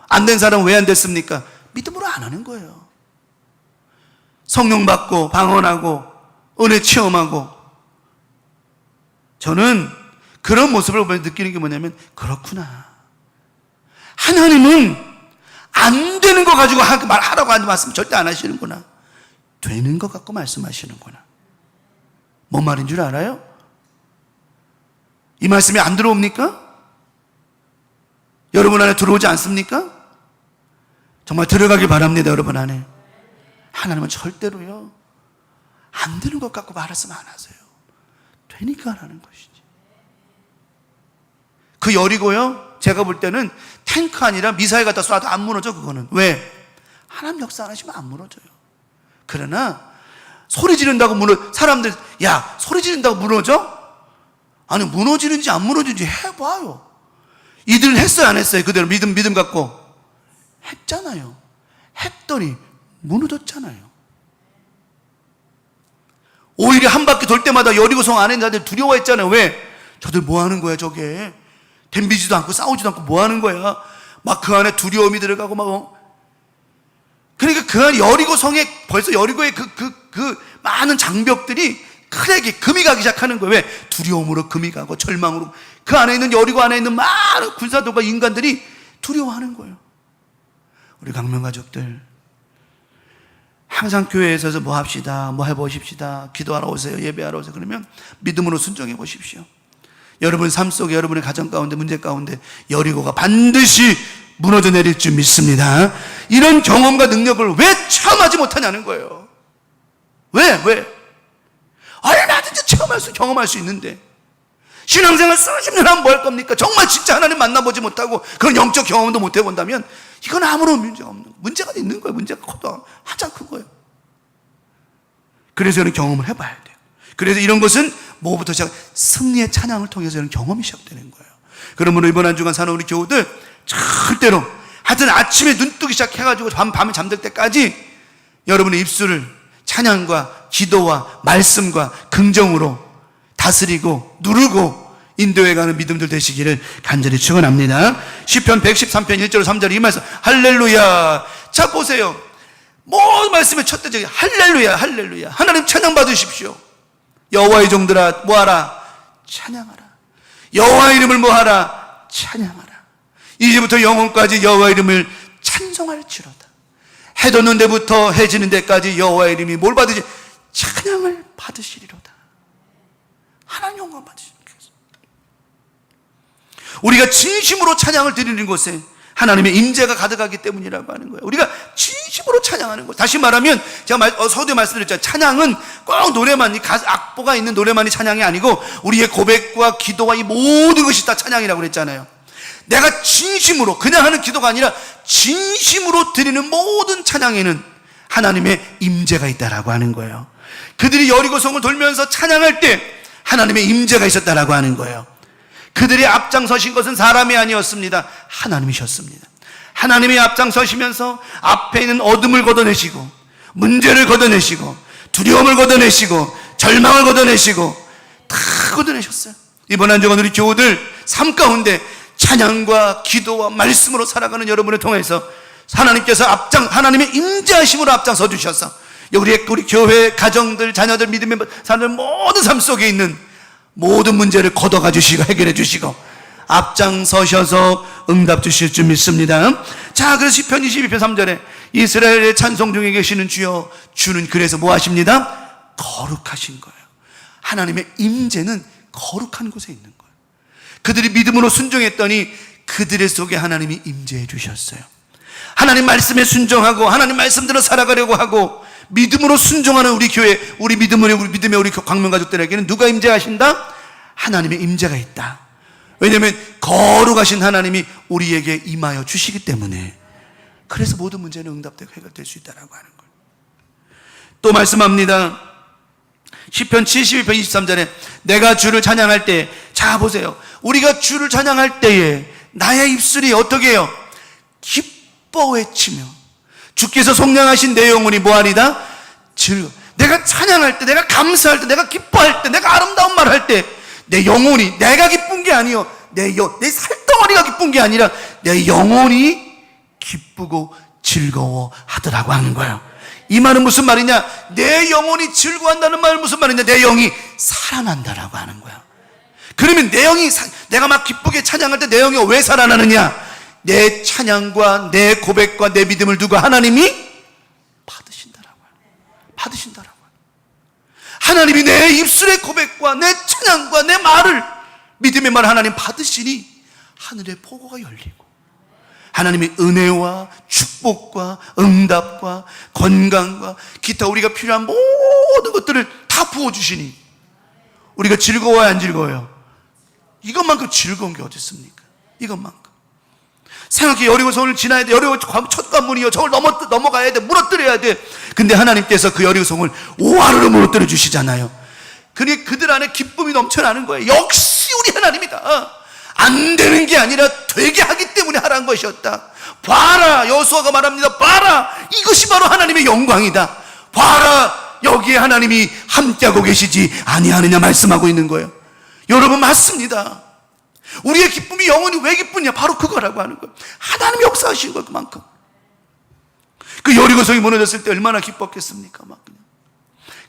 안 된 사람은 왜 안 됐습니까? 믿음으로 안 하는 거예요. 성령 받고 방언하고 은혜 체험하고. 저는 그런 모습을 보면 느끼는 게 뭐냐면, 그렇구나, 하나님은 안 되는 거 가지고 말하라고 하는 말씀 절대 안 하시는구나. 되는 것 갖고 말씀하시는구나. 뭔 말인 줄 알아요? 이 말씀이 안 들어옵니까? 여러분 안에 들어오지 않습니까? 정말 들어가길 바랍니다. 여러분 안에. 하나님은 절대로요 안 되는 것 갖고 말씀 안 하세요. 되니까 하라는 것이지. 그 여리고요 제가 볼 때는 탱크 아니라 미사일 갖다 쏴도 안 무너져. 그거는 왜? 하나님 역사 안 하시면 안 무너져요. 그러나 소리 지른다고 사람들 야 소리 지른다고 무너져? 아니 무너지는지 안 무너지는지 해봐요. 이들은 했어요 안 했어요? 그대로 믿음 갖고 했잖아요. 했더니 무너졌잖아요. 오히려 한 바퀴 돌 때마다 여리고성 안에 있는 자들 두려워했잖아요. 왜? 저들 뭐 하는 거야 저게? 덤비지도 않고 싸우지도 않고 뭐 하는 거야? 막 그 안에 두려움이 들어가고 막 그러니까 그 안 여리고 성에 벌써 여리고의 그 많은 장벽들이 크게 금이 가기 시작하는 거예요. 왜? 두려움으로 금이 가고 절망으로 그 안에 있는 여리고 안에 있는 많은 군사들과 인간들이 두려워하는 거예요. 우리 강명가족들 항상 교회에 서서 뭐 합시다, 뭐 해보십시다, 기도하러 오세요, 예배하러 오세요. 그러면 믿음으로 순종해 보십시오. 여러분 삶 속에 여러분의 가정 가운데 문제 가운데 여리고가 반드시 무너져 내릴 줄 믿습니다. 이런 경험과 능력을 왜 체험하지 못하냐는 거예요. 왜? 얼마든지 경험할 수 있는데 신앙생활 수십 년 하면 뭐 할 겁니까? 정말 진짜 하나님 만나보지 못하고 그런 영적 경험도 못 해본다면 이건 아무런 문제가 없는 거예요. 문제가 있는 거예요. 문제가 커도 한참 큰 거예요. 그래서 이런 경험을 해봐야 돼요. 그래서 이런 것은 뭐부터 시작? 승리의 찬양을 통해서 이런 경험이 시작되는 거예요. 그러므로 이번 한 주간 사는 우리 교우들 절대로 하여튼 아침에 눈 뜨기 시작해가지고 밤에 잠들 때까지 여러분의 입술을 찬양과 기도와 말씀과 긍정으로 다스리고 누르고 인도해가는 믿음들 되시기를 간절히 축원합니다. 시편 113편 1절 3절 이 말씀 할렐루야. 자 보세요. 모든 말씀의 첫 대적이 할렐루야 할렐루야. 하나님 찬양 받으십시오. 여호와의 종들아 뭐하라? 찬양하라. 여호와 이름을 뭐하라? 찬양하라. 이제부터 영원까지 여호와 이름을 찬송할지로다. 해 돋는 데부터 해 지는 데까지 여호와 이름이 뭘 받으시? 찬양을 받으시리로다. 하나님 영광 받으시겠습니다. 우리가 진심으로 찬양을 드리는 곳에 하나님의 임재가 가득하기 때문이라고 하는 거예요. 우리가 진심으로 찬양하는 것. 다시 말하면 제가 서두에 말씀드렸잖아요. 찬양은 꼭 노래만, 악보가 있는 노래만이 찬양이 아니고 우리의 고백과 기도와 이 모든 것이 다 찬양이라고 그랬잖아요. 내가 진심으로 그냥 하는 기도가 아니라 진심으로 드리는 모든 찬양에는 하나님의 임재가 있다라고 하는 거예요. 그들이 여리고성을 돌면서 찬양할 때 하나님의 임재가 있었다라고 하는 거예요. 그들이 앞장서신 것은 사람이 아니었습니다. 하나님이셨습니다. 하나님이 앞장서시면서 앞에 있는 어둠을 걷어내시고 문제를 걷어내시고 두려움을 걷어내시고 절망을 걷어내시고 다 걷어내셨어요. 이번 한 주간 우리 교우들 삶 가운데 찬양과 기도와 말씀으로 살아가는 여러분을 통해서 하나님께서 하나님의 임재하심으로 앞장서 주셔서 우리 교회 가정들 자녀들 믿음의 사는 모든 삶 속에 있는 모든 문제를 걷어가 주시고 해결해 주시고 앞장서셔서 응답 주실 줄 믿습니다. 자, 그래서 시편 22편 3절에 이스라엘의 찬송 중에 계시는 주여, 주는 그래서 뭐 하십니다? 거룩하신 거예요. 하나님의 임재는 거룩한 곳에 있는 거예요. 그들이 믿음으로 순종했더니 그들의 속에 하나님이 임재해 주셨어요. 하나님 말씀에 순종하고 하나님 말씀대로 살아가려고 하고 믿음으로 순종하는 우리 교회, 우리 믿음의 우리 광명가족들에게는 누가 임재하신다? 하나님의 임재가 있다. 왜냐하면 거룩하신 하나님이 우리에게 임하여 주시기 때문에. 그래서 모든 문제는 응답되고 해결될 수 있다는 거예요. 또 말씀합니다. 시편 72편 23절에 내가 주를 찬양할 때, 자 보세요, 우리가 주를 찬양할 때에 나의 입술이 어떻게 해요? 기뻐 외치며 주께서 속량하신 내 영혼이 뭐하리다? 즐거워. 내가 찬양할 때, 내가 감사할 때, 내가 기뻐할 때, 내가 아름다운 말을 할 때 내 영혼이, 내가 기쁜 게 아니요, 내 살덩어리가 기쁜 게 아니라 내 영혼이 기쁘고 즐거워하더라고 하는 거예요. 이 말은 무슨 말이냐? 내 영혼이 즐거워한다는 말은 무슨 말이냐? 내 영이 살아난다라고 하는 거야. 그러면 내 영이, 내가 막 기쁘게 찬양할 때 내 영이 왜 살아나느냐? 내 찬양과 내 고백과 내 믿음을 두고 하나님이 받으신다라고 해요. 받으신다라고 해요. 하나님이 내 입술의 고백과 내 찬양과 내 말을, 믿음의 말을 하나님 받으시니 하늘의 포고가 열리고 하나님의 은혜와 축복과 응답과 건강과 기타 우리가 필요한 모든 것들을 다 부어주시니 우리가 즐거워야 안 즐거워요? 이것만큼 즐거운 게 어디 있습니까? 이것만큼. 생각해, 여리고성을 지나야 돼. 여리고 첫 관문이요, 저걸 넘어가야 돼, 무너뜨려야 돼. 근데 하나님께서 그 여리고성을 오하루로 무너뜨려 주시잖아요. 그러니 그들 안에 기쁨이 넘쳐나는 거예요. 역시 우리 하나님이다. 안 되는 게 아니라 되게 하기 때문에 하라는 것이었다. 봐라, 여호수아가 말합니다. 봐라, 이것이 바로 하나님의 영광이다. 봐라, 여기에 하나님이 함께하고 계시지 아니하느냐 말씀하고 있는 거예요. 여러분 맞습니다. 우리의 기쁨이 영원히 왜 기쁘냐? 바로 그거라고 하는 거예요. 하나님이 역사하신 거예요. 그만큼. 그 여리고성이 무너졌을 때 얼마나 기뻤겠습니까? 막 그냥.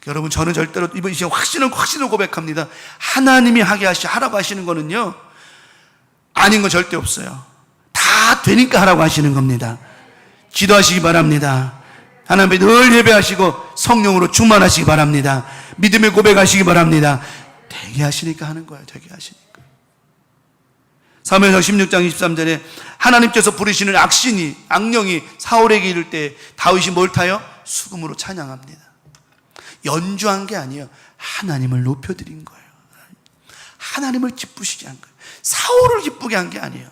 여러분, 저는 절대로 이번 시간 확신을 고백합니다. 하나님이 하라고 하시는 거는요, 아닌 건 절대 없어요. 다 되니까 하라고 하시는 겁니다. 기도하시기 바랍니다. 하나님 앞에 늘 예배하시고 성령으로 충만하시기 바랍니다. 믿음의 고백하시기 바랍니다. 되게 하시니까 하는 거예요. 되게 하시니까. 사무엘상 16장 23절에 하나님께서 부르시는 악령이 사울에게 이를 때 다윗이 뭘 타요? 수금으로 찬양합니다. 연주한 게 아니에요. 하나님을 높여드린 거예요. 하나님을 기쁘시게 한 거예요. 사울을 기쁘게 한 게 아니에요.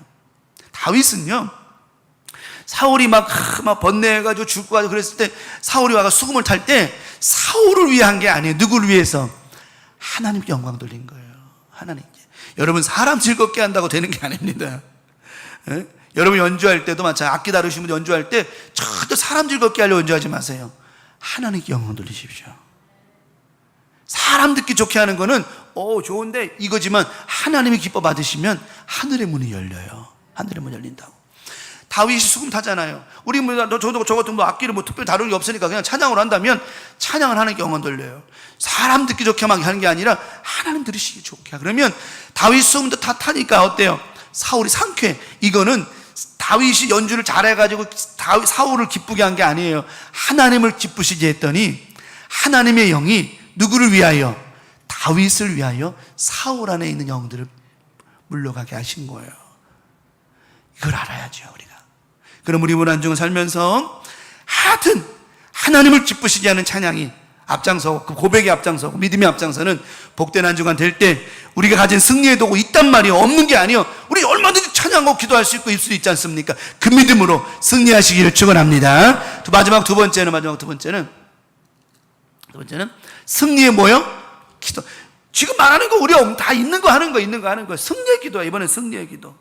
다윗은요, 사울이 막 번뇌해가지고 죽고 가지고 그랬을 때 사울이 와가 수금을 탈 때 사울을 위해 한 게 아니에요. 누구를 위해서? 하나님께 영광 돌린 거예요. 하나님께. 여러분, 사람 즐겁게 한다고 되는 게 아닙니다. 예? 여러분 연주할 때도 마찬가지. 악기 다루시는 분 연주할 때 절대 사람 즐겁게 하려고 연주하지 마세요. 하나님께 영광 돌리십시오. 사람 듣기 좋게 하는 거는 좋은데 이거지만 하나님이 기뻐 받으시면 하늘의 문이 열려요. 하늘의 문이 열린다고. 다윗이 수금 타잖아요. 우리 저도 저 같은 악기를 특별히 다루는 게 없으니까 그냥 찬양을 한다면 찬양을 하는 게 영원 돌려요. 사람 듣기 좋게만 하는 게 아니라 하나님 들으시기 좋게. 그러면 다윗 수금도 타니까 어때요? 사울이 상쾌해. 이거는 다윗이 연주를 잘해가지고 사울을 기쁘게 한 게 아니에요. 하나님을 기쁘시게 했더니 하나님의 영이 누구를 위하여? 다윗을 위하여 사울 안에 있는 영들을 물러가게 하신 거예요. 이걸 알아야죠, 우리가. 그럼 우리 문안중을 살면서 하여튼 하나님을 기쁘시게 하는 찬양이 앞장서고, 그 고백의 앞장서고, 믿음의 앞장서는 복된 한 주간 될 때 우리가 가진 승리의 도구 있단 말이에요. 없는 게 아니에요. 우리 얼마든지 찬양하고 기도할 수 있고 입 수 있지 않습니까? 그 믿음으로 승리하시기를 축원합니다. 마지막 두 번째는 승리의 뭐요? 기도. 지금 말하는 거 우리 다 있는 거 하는 거. 승리의 기도야. 이번엔 승리의 기도.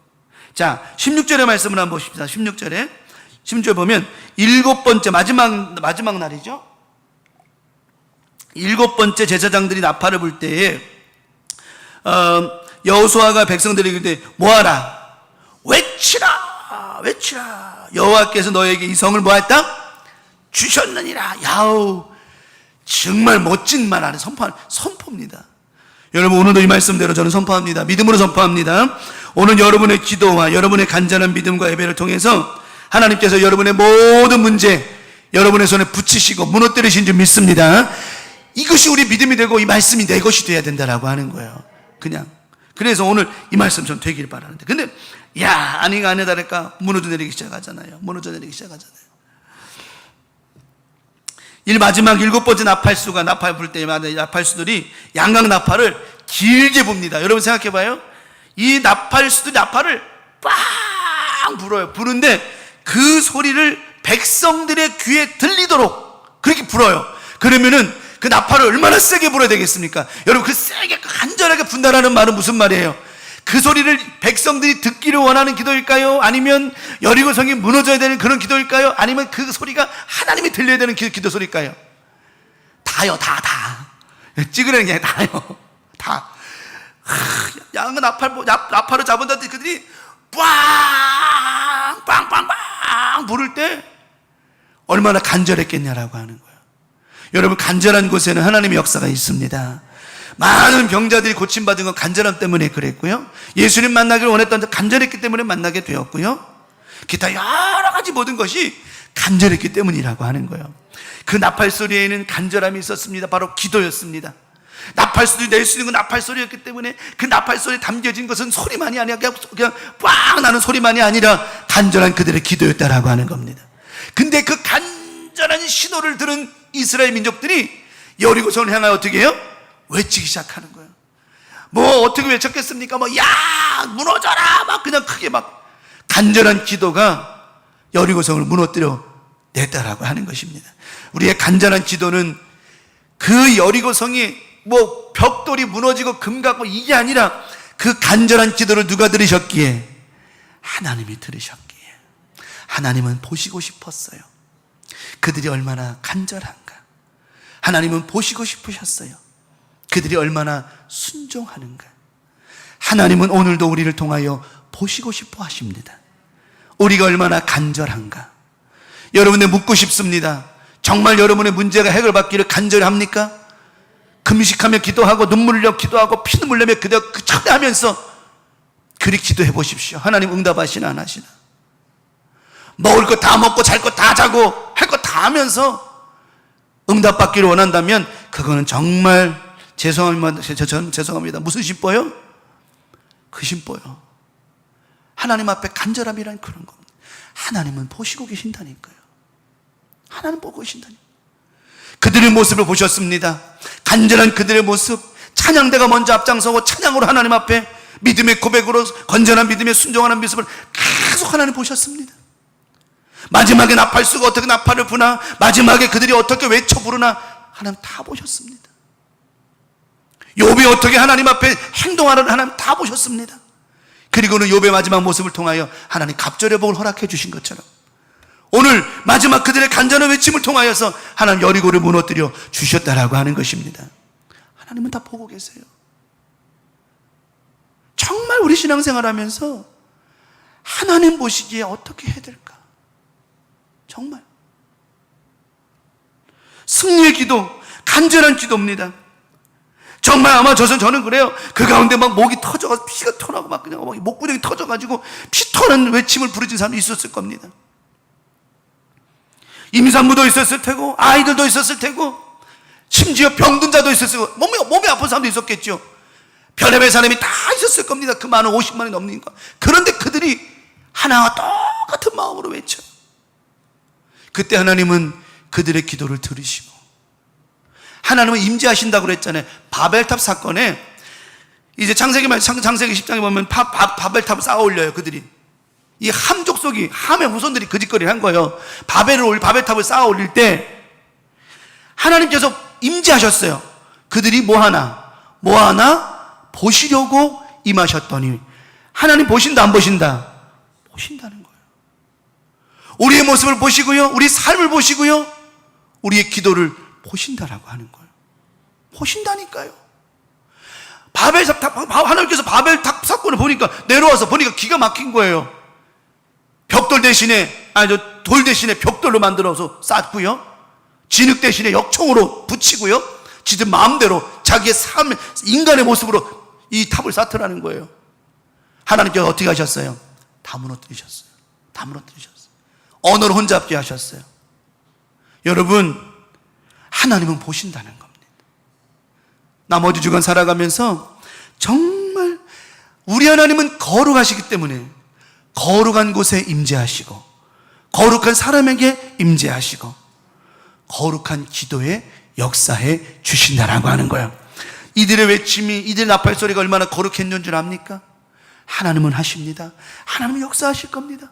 자, 16절의 말씀을 한번 보십시다. 16절 보면 일곱 번째 마지막 날이죠. 일곱 번째 제사장들이 나팔을 불 때에 여호수아가 백성들에게 이를 때 뭐하라? 외치라. 여호와께서 너에게 이 성을 뭐했다? 주셨느니라. 야우, 정말 멋진 말 안에 선포입니다. 여러분, 오늘도 이 말씀대로 저는 선포합니다. 믿음으로 선포합니다. 오늘 여러분의 기도와 여러분의 간절한 믿음과 예배를 통해서 하나님께서 여러분의 모든 문제 여러분의 손에 붙이시고 무너뜨리신 줄 믿습니다. 이것이 우리 믿음이 되고 이 말씀이 내 것이 돼야 된다라고 하는 거예요. 그래서 오늘 이 말씀 좀 되길 바라는데, 근데 아니가 아니야 다를까 무너져 내리기 시작하잖아요. 마지막 일곱 번째 나팔수가 나팔 불 때마다 나팔수들이 양각 나팔을 길게 붑니다. 여러분 생각해봐요. 이 나팔수들이 나팔을 빵 불어요. 부는데 그 소리를 백성들의 귀에 들리도록 그렇게 불어요. 그러면은 그 나팔을 얼마나 세게 불어야 되겠습니까? 여러분, 그 세게 간절하게 분다라는 말은 무슨 말이에요? 그 소리를 백성들이 듣기를 원하는 기도일까요? 아니면 여리고성이 무너져야 되는 그런 기도일까요? 아니면 그 소리가 하나님이 들려야 되는 기도 소리일까요? 다요. 다. 찍으려는 게 아니라 다요. 다. 양은 나팔을 잡은다는데 그들이 빵 부를 때 얼마나 간절했겠냐라고 하는 거예요. 여러분, 간절한 곳에는 하나님의 역사가 있습니다. 많은 병자들이 고침받은 건 간절함 때문에 그랬고요. 예수님 만나기를 원했던 간절했기 때문에 만나게 되었고요. 기타 여러 가지 모든 것이 간절했기 때문이라고 하는 거예요. 그 나팔 소리에는 간절함이 있었습니다. 바로 기도였습니다. 나팔 소리 낼 수 있는 건 나팔 소리였기 때문에 그 나팔 소리에 담겨진 것은 소리만이 아니라 그냥 빵 나는 소리만이 아니라 간절한 그들의 기도였다라고 하는 겁니다. 근데 그 간절한 신호를 들은 이스라엘 민족들이 여리고성을 향하여 어떻게 해요? 외치기 시작하는 거예요. 어떻게 외쳤겠습니까? 무너져라! 그냥 크게 간절한 기도가 여리고성을 무너뜨려 냈다라고 하는 것입니다. 우리의 간절한 기도는 그 여리고성이 벽돌이 무너지고 금 갖고 이게 아니라 그 간절한 기도를 누가 들으셨기에? 하나님이 들으셨기에. 하나님은 보시고 싶었어요. 그들이 얼마나 간절한가. 하나님은 보시고 싶으셨어요. 그들이 얼마나 순종하는가. 하나님은 오늘도 우리를 통하여 보시고 싶어 하십니다. 우리가 얼마나 간절한가. 여러분들 묻고 싶습니다. 정말 여러분의 문제가 해결받기를 간절히 합니까? 금식하며 기도하고 눈물 흘려 기도하고 피눈물 내며 기도하면서 그리 기도해 보십시오. 하나님 응답하시나 안 하시나? 먹을 거 다 먹고 잘 거 다 자고 할 거 다 하면서 응답받기를 원한다면 그거는 정말 죄송합니다. 무슨 심보요? 그 심보요. 하나님 앞에 간절함이란 그런 겁니다. 하나님은 보시고 계신다니까요. 하나님 보고 계신다니까요. 그들의 모습을 보셨습니다. 간절한 그들의 모습, 찬양대가 먼저 앞장서고 찬양으로 하나님 앞에 믿음의 고백으로 건전한 믿음의 순종하는 모습을 계속 하나님 보셨습니다. 마지막에 나팔수가 어떻게 나팔을 부나, 마지막에 그들이 어떻게 외쳐 부르나 하나님 다 보셨습니다. 욥이 어떻게 하나님 앞에 행동하는 하나님 다 보셨습니다. 그리고는 욥의 마지막 모습을 통하여 하나님 갑절의 복을 허락해 주신 것처럼 오늘 마지막 그들의 간절한 외침을 통하여서 하나님 여리고를 무너뜨려 주셨다라고 하는 것입니다. 하나님은 다 보고 계세요. 정말 우리 신앙생활 하면서 하나님 보시기에 어떻게 해야 될까? 정말 승리의 기도, 간절한 기도입니다. 정말 아마 저는 그래요. 그 가운데 막 목이 터져가지고 피가 터나고 막 그냥 목구멍이 터져가지고 피 터는 외침을 부르진 사람이 있었을 겁니다. 임산부도 있었을 테고 아이들도 있었을 테고 심지어 병든 자도 있었을 테고 몸이 아픈 사람도 있었겠죠. 별의별 사람이 다 있었을 겁니다. 그 많은 50만이 넘으니까. 그런데 그들이 하나와 똑같은 마음으로 외쳐요. 그때 하나님은 그들의 기도를 들으시고 하나님은 임재하신다고 그랬잖아요. 바벨탑 사건에 이제 창세기 10장에 보면 바벨탑을 쌓아 올려요. 그들이 이 함 족속이, 함의 후손들이 그 짓거리를 한 거예요. 바벨탑을 쌓아 올릴 때 하나님께서 임재하셨어요. 그들이 뭐 하나 보시려고 임하셨더니 하나님 보신다 안 보신다? 보신다는 거예요. 우리의 모습을 보시고요, 우리 삶을 보시고요, 우리의 기도를 보신다라고 하는 거예요. 보신다니까요. 하나님께서 바벨탑 사건을 내려와서 보니까 기가 막힌 거예요. 돌 대신에 벽돌로 만들어서 쌓고요, 진흙 대신에 역청으로 붙이고요, 지들 마음대로 자기의 삶, 인간의 모습으로 이 탑을 쌓더라는 거예요. 하나님께서 어떻게 하셨어요? 다 무너뜨리셨어요. 언어를 혼잡게 하셨어요. 여러분, 하나님은 보신다는 겁니다. 나머지 주간 살아가면서 정말 우리 하나님은 거룩하시기 때문에 거룩한 곳에 임재하시고 거룩한 사람에게 임재하시고 거룩한 기도에 역사해 주신다라고 하는 거예요. 이들의 외침이, 이들의 나팔 소리가 얼마나 거룩했는 줄 압니까? 하나님은 하십니다. 하나님은 역사하실 겁니다.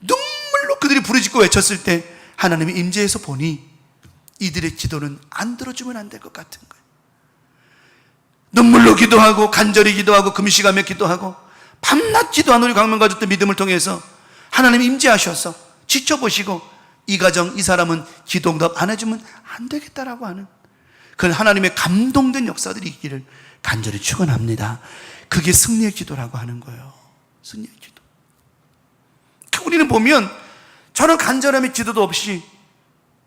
눈물로 그들이 부르짖고 외쳤을 때 하나님이 임재해서 보니 이들의 기도는 안 들어주면 안 될 것 같은 거예요. 눈물로 기도하고 간절히 기도하고 금식하며 기도하고 밤낮 기도한 우리 광명 가족들 믿음을 통해서 하나님이 임재하셔서 지켜보시고 이 가정, 이 사람은 기도 응답 안 해주면 안 되겠다라고 하는 그런 하나님의 감동된 역사들이 있기를 간절히 축원합니다. 그게 승리의 기도라고 하는 거예요. 승리의 기도. 우리는 보면 저는 간절함의 기도도 없이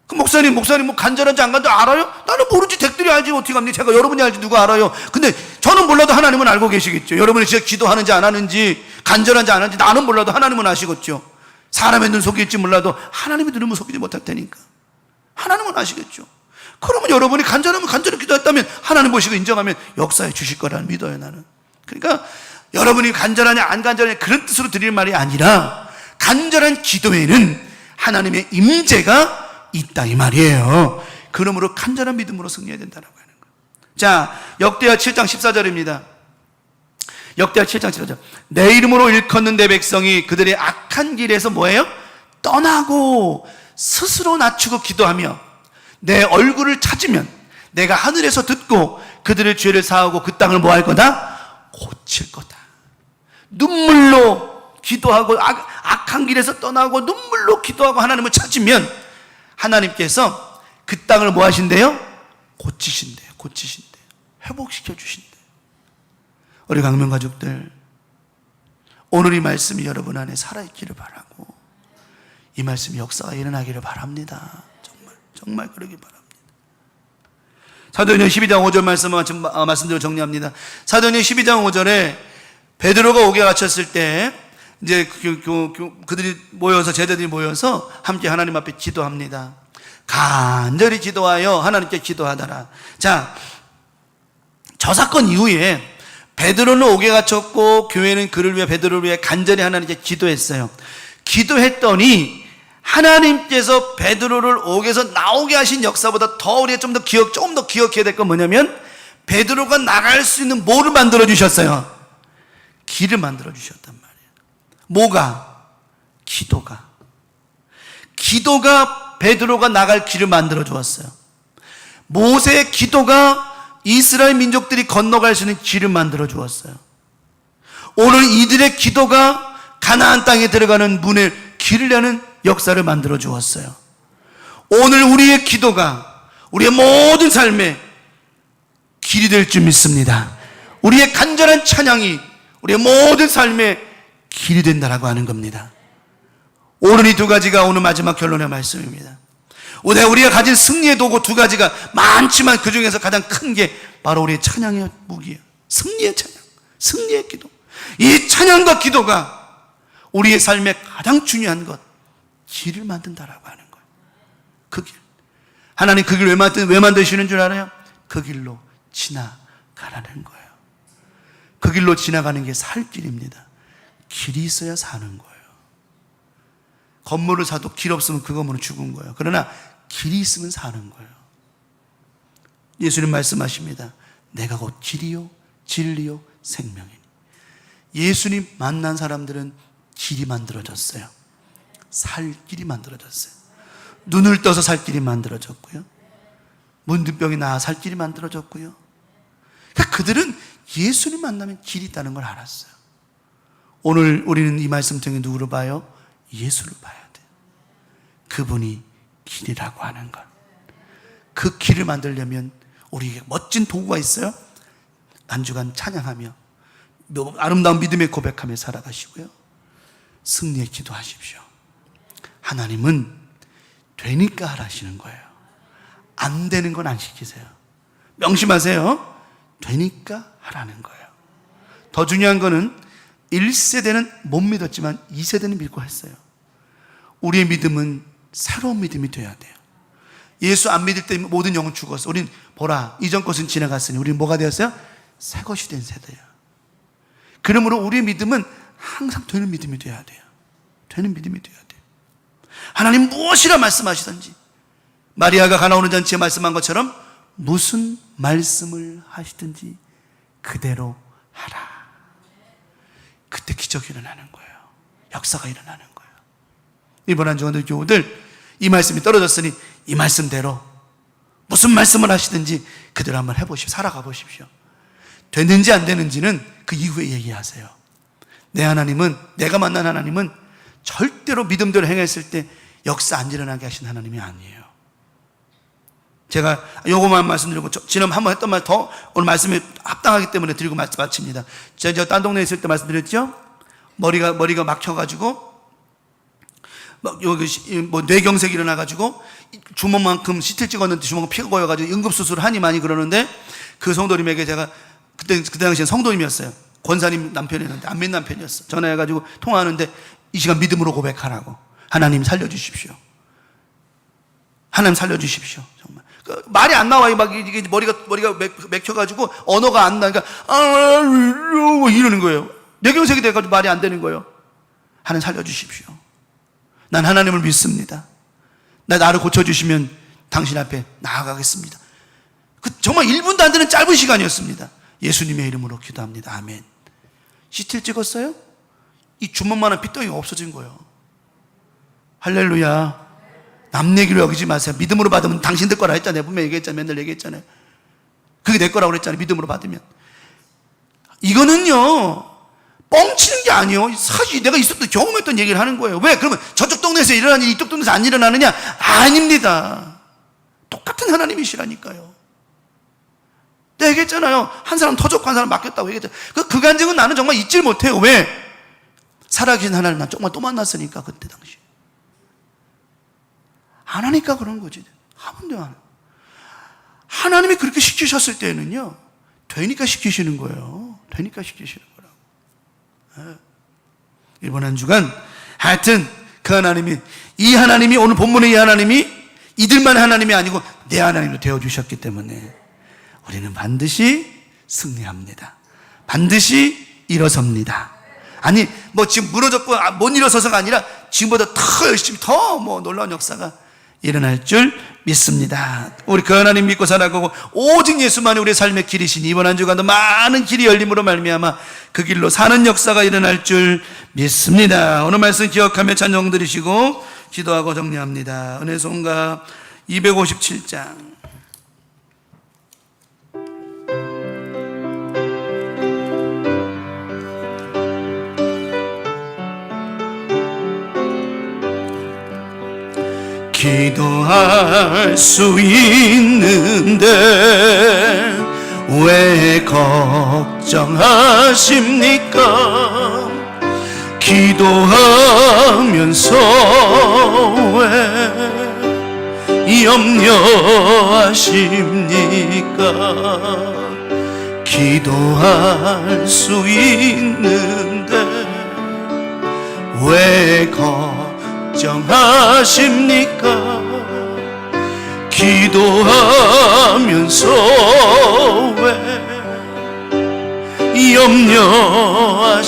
그 목사님 뭐 간절한지 안 간지 알아요? 나는 모르지. 댁들이 알지. 어떻게 합니까? 제가 여러분이 알지 누가 알아요? 근데 저는 몰라도 하나님은 알고 계시겠죠. 여러분이 진짜 기도하는지 안 하는지, 간절한지 안 하는지 나는 몰라도 하나님은 아시겠죠. 사람의 눈 속일지 몰라도 하나님의 눈은 속이지 못할 테니까 하나님은 아시겠죠. 그러면 여러분이 간절히 기도했다면 하나님 보시고 인정하면 역사해 주실 거라는 믿어요, 나는. 그러니까 여러분이 간절하냐 안 간절하냐 그런 뜻으로 드릴 말이 아니라 간절한 기도에는 하나님의 임재가 있다 이 말이에요. 그러므로 간절한 믿음으로 승리해야 된다라고 하는 거예요. 자, 역대하 7장 14절입니다. 역대하 7장 14절. 내 이름으로 일컫는 내 백성이 그들의 악한 길에서 뭐예요? 떠나고 스스로 낮추고 기도하며 내 얼굴을 찾으면 내가 하늘에서 듣고 그들의 죄를 사하고 그 땅을 뭐 할 거다? 고칠 거다. 눈물로 기도하고 악한 길에서 떠나고 눈물로 기도하고 하나님을 찾으면 하나님께서 그 땅을 뭐 하신대요? 고치신대요. 회복시켜 주신대요. 우리 강명 가족들, 오늘 이 말씀이 여러분 안에 살아있기를 바라고 이 말씀이 역사가 일어나기를 바랍니다. 정말 그러기 바랍니다. 사도행전 12장 5절 말씀드리고 정리합니다. 사도행전 12장 5절에 베드로가 옥에 갇혔을 때 이제 그들이 모여서, 제자들이 모여서 함께 하나님 앞에 기도합니다. 간절히 기도하여 하나님께 기도하더라. 자, 저 사건 이후에 베드로는 옥에 갇혔고 교회는 그를 위해, 베드로를 위해 간절히 하나님께 기도했어요. 기도했더니 하나님께서 베드로를 옥에서 나오게 하신 역사보다 더 우리가 조금 더 기억해야 될 건 뭐냐면, 베드로가 나갈 수 있는 뭐를 만들어 주셨어요? 길을 만들어 주셨단 말이에요. 뭐가? 기도가 베드로가 나갈 길을 만들어 주었어요. 모세의 기도가 이스라엘 민족들이 건너갈 수 있는 길을 만들어 주었어요. 오늘 이들의 기도가 가나안 땅에 들어가는 문을, 길을 여는 역사를 만들어 주었어요. 오늘 우리의 기도가 우리의 모든 삶에 길이 될 줄 믿습니다. 우리의 간절한 찬양이 우리의 모든 삶에 길이 된다라고 하는 겁니다. 오늘 이 두 가지가 오늘 마지막 결론의 말씀입니다. 우리가 가진 승리의 도구 두 가지가 많지만 그 중에서 가장 큰 게 바로 우리의 찬양의 무기예요. 승리의 찬양, 승리의 기도. 이 찬양과 기도가 우리의 삶의 가장 중요한 것, 길을 만든다라고 하는 거예요. 그 길. 하나님 그 길 왜 만드시는 줄 알아요? 그 길로 지나가라는 거예요. 그 길로 지나가는 게 살 길입니다. 길이 있어야 사는 거예요. 건물을 사도 길 없으면 그 건물은 죽은 거예요. 그러나 길이 있으면 사는 거예요. 예수님 말씀하십니다. 내가 곧 길이요 진리요 생명이니. 예수님 만난 사람들은 길이 만들어졌어요. 살 길이 만들어졌어요. 눈을 떠서 살 길이 만들어졌고요, 문둥병이 나아 살 길이 만들어졌고요. 그러니까 그들은 예수님 만나면 길이 있다는 걸 알았어요. 오늘 우리는 이 말씀 중에 누구를 봐요? 예수를 봐야 돼요. 그분이 길이라고 하는 것. 그 길을 만들려면 우리에게 멋진 도구가 있어요. 한 주간 찬양하며 아름다운 믿음의 고백하며 살아가시고요, 승리의 기도하십시오. 하나님은 되니까 하라시는 거예요. 안 되는 건 안 시키세요. 명심하세요. 되니까 하라는 거예요. 더 중요한 거는 1세대는 못 믿었지만 2세대는 믿고 했어요. 우리의 믿음은 새로운 믿음이 돼야 돼요. 예수 안 믿을 때 모든 영은 죽었어. 우린 보라, 이전 것은 지나갔으니 우리는 뭐가 되었어요? 새 것이 된 세대예요. 그러므로 우리의 믿음은 항상 되는 믿음이 돼야 돼요. 되는 믿음이 돼야 돼요. 하나님 무엇이라 말씀하시든지, 마리아가 가나 오는 잔치에 말씀한 것처럼 무슨 말씀을 하시든지 그대로 하라. 그때 기적이 일어나는 거예요. 역사가 일어나는 거예요. 이번 한 주간 교우들, 이 말씀이 떨어졌으니 이 말씀대로 무슨 말씀을 하시든지 그대로 한번 해보십시오. 살아가 보십시오. 되는지 안 되는지는 그 이후에 얘기하세요. 내 하나님은, 내가 만난 하나님은 절대로 믿음대로 행했을 때 역사 안 일어나게 하신 하나님이 아니에요. 제가 요거만 말씀드리고, 지난 한번 했던 말 더 오늘 말씀에 합당하기 때문에 드리고 마칩니다. 제가 딴 동네에 있을 때 말씀드렸죠? 머리가 막혀가지고, 여기 뇌경색이 일어나가지고, 주먹만큼 CT 찍었는데 주먹은 피가 고여가지고 응급수술을 하니 많이 그러는데, 그 성도님에게 제가, 그때 당시엔 성도님이었어요. 권사님 남편이었는데, 안 믿는 남편이었어. 전화해가지고 통화하는데, 이 시간 믿음으로 고백하라고. 하나님 살려주십시오. 하나님 살려주십시오. 정말. 말이 안 나와요. 막 이게 머리가 맥혀가지고 언어가 안 나니까 이러는 거예요. 뇌경색이 돼가지고 말이 안 되는 거예요. 하나님 살려주십시오. 난 하나님을 믿습니다. 나를 고쳐주시면 당신 앞에 나아가겠습니다. 정말 1분도 안 되는 짧은 시간이었습니다. 예수님의 이름으로 기도합니다. 아멘. CT를 찍었어요? 이 주먹만한 핏덩이가 없어진 거예요. 할렐루야. 남 얘기로 여기지 마세요. 믿음으로 받으면 당신들 거라 했잖아요. 분명히 얘기했잖아요. 맨날 얘기했잖아요. 그게 내 거라고 그랬잖아요. 믿음으로 받으면. 이거는요, 뻥치는 게 아니에요. 사실 내가 있었던 경험했던 얘기를 하는 거예요. 왜? 그러면 저쪽 동네에서 일어나는 일이 이쪽 동네에서 안 일어나느냐? 아닙니다. 똑같은 하나님이시라니까요. 내가 얘기했잖아요. 한 사람 터졌고 한 사람 맡겼다고 얘기했잖아요. 그 간증은 나는 정말 잊질 못해요. 왜? 살아계신 하나님 난 정말 또 만났으니까. 그때 당시 안 하니까 그런 거지. 하면 돼요. 하나님이 그렇게 시키셨을 때는요, 되니까 시키시는 거예요. 되니까 시키시는 거라고. 이번 한 주간 하여튼 그 하나님이, 이 하나님이, 오늘 본문의 이 하나님이 이들만의 하나님이 아니고 내 하나님도 되어주셨기 때문에 우리는 반드시 승리합니다. 반드시 일어섭니다. 아니 뭐 지금 무너졌고 못 일어서서가 아니라 지금보다 더 열심히 더 뭐 놀라운 역사가 일어날 줄 믿습니다. 우리 그 하나님 믿고 살아가고 오직 예수만이 우리의 삶의 길이시니 이번 한 주간도 많은 길이 열림으로 말미암아 그 길로 사는 역사가 일어날 줄 믿습니다. 오늘 말씀 기억하며 찬송 드리시고 기도하고 정리합니다. 은혜송가 257장. 기도할 수 있는데 왜 걱정하십니까? 기도하면서 왜 염려하십니까? 기도할 수 있는데 왜 걱정하십니까? 기도하면서 왜 염려하십니까?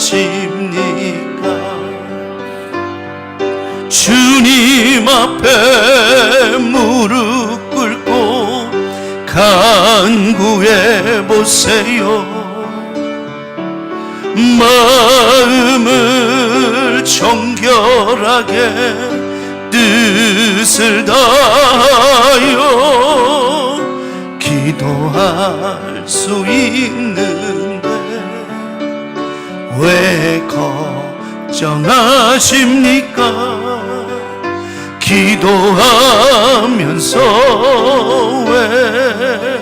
주님 앞에 무릎 꿇고 간구해 보세요. 마음을 정결하게 뜻을 다하여 기도할 수 있는데 왜 걱정하십니까? 기도하면서 왜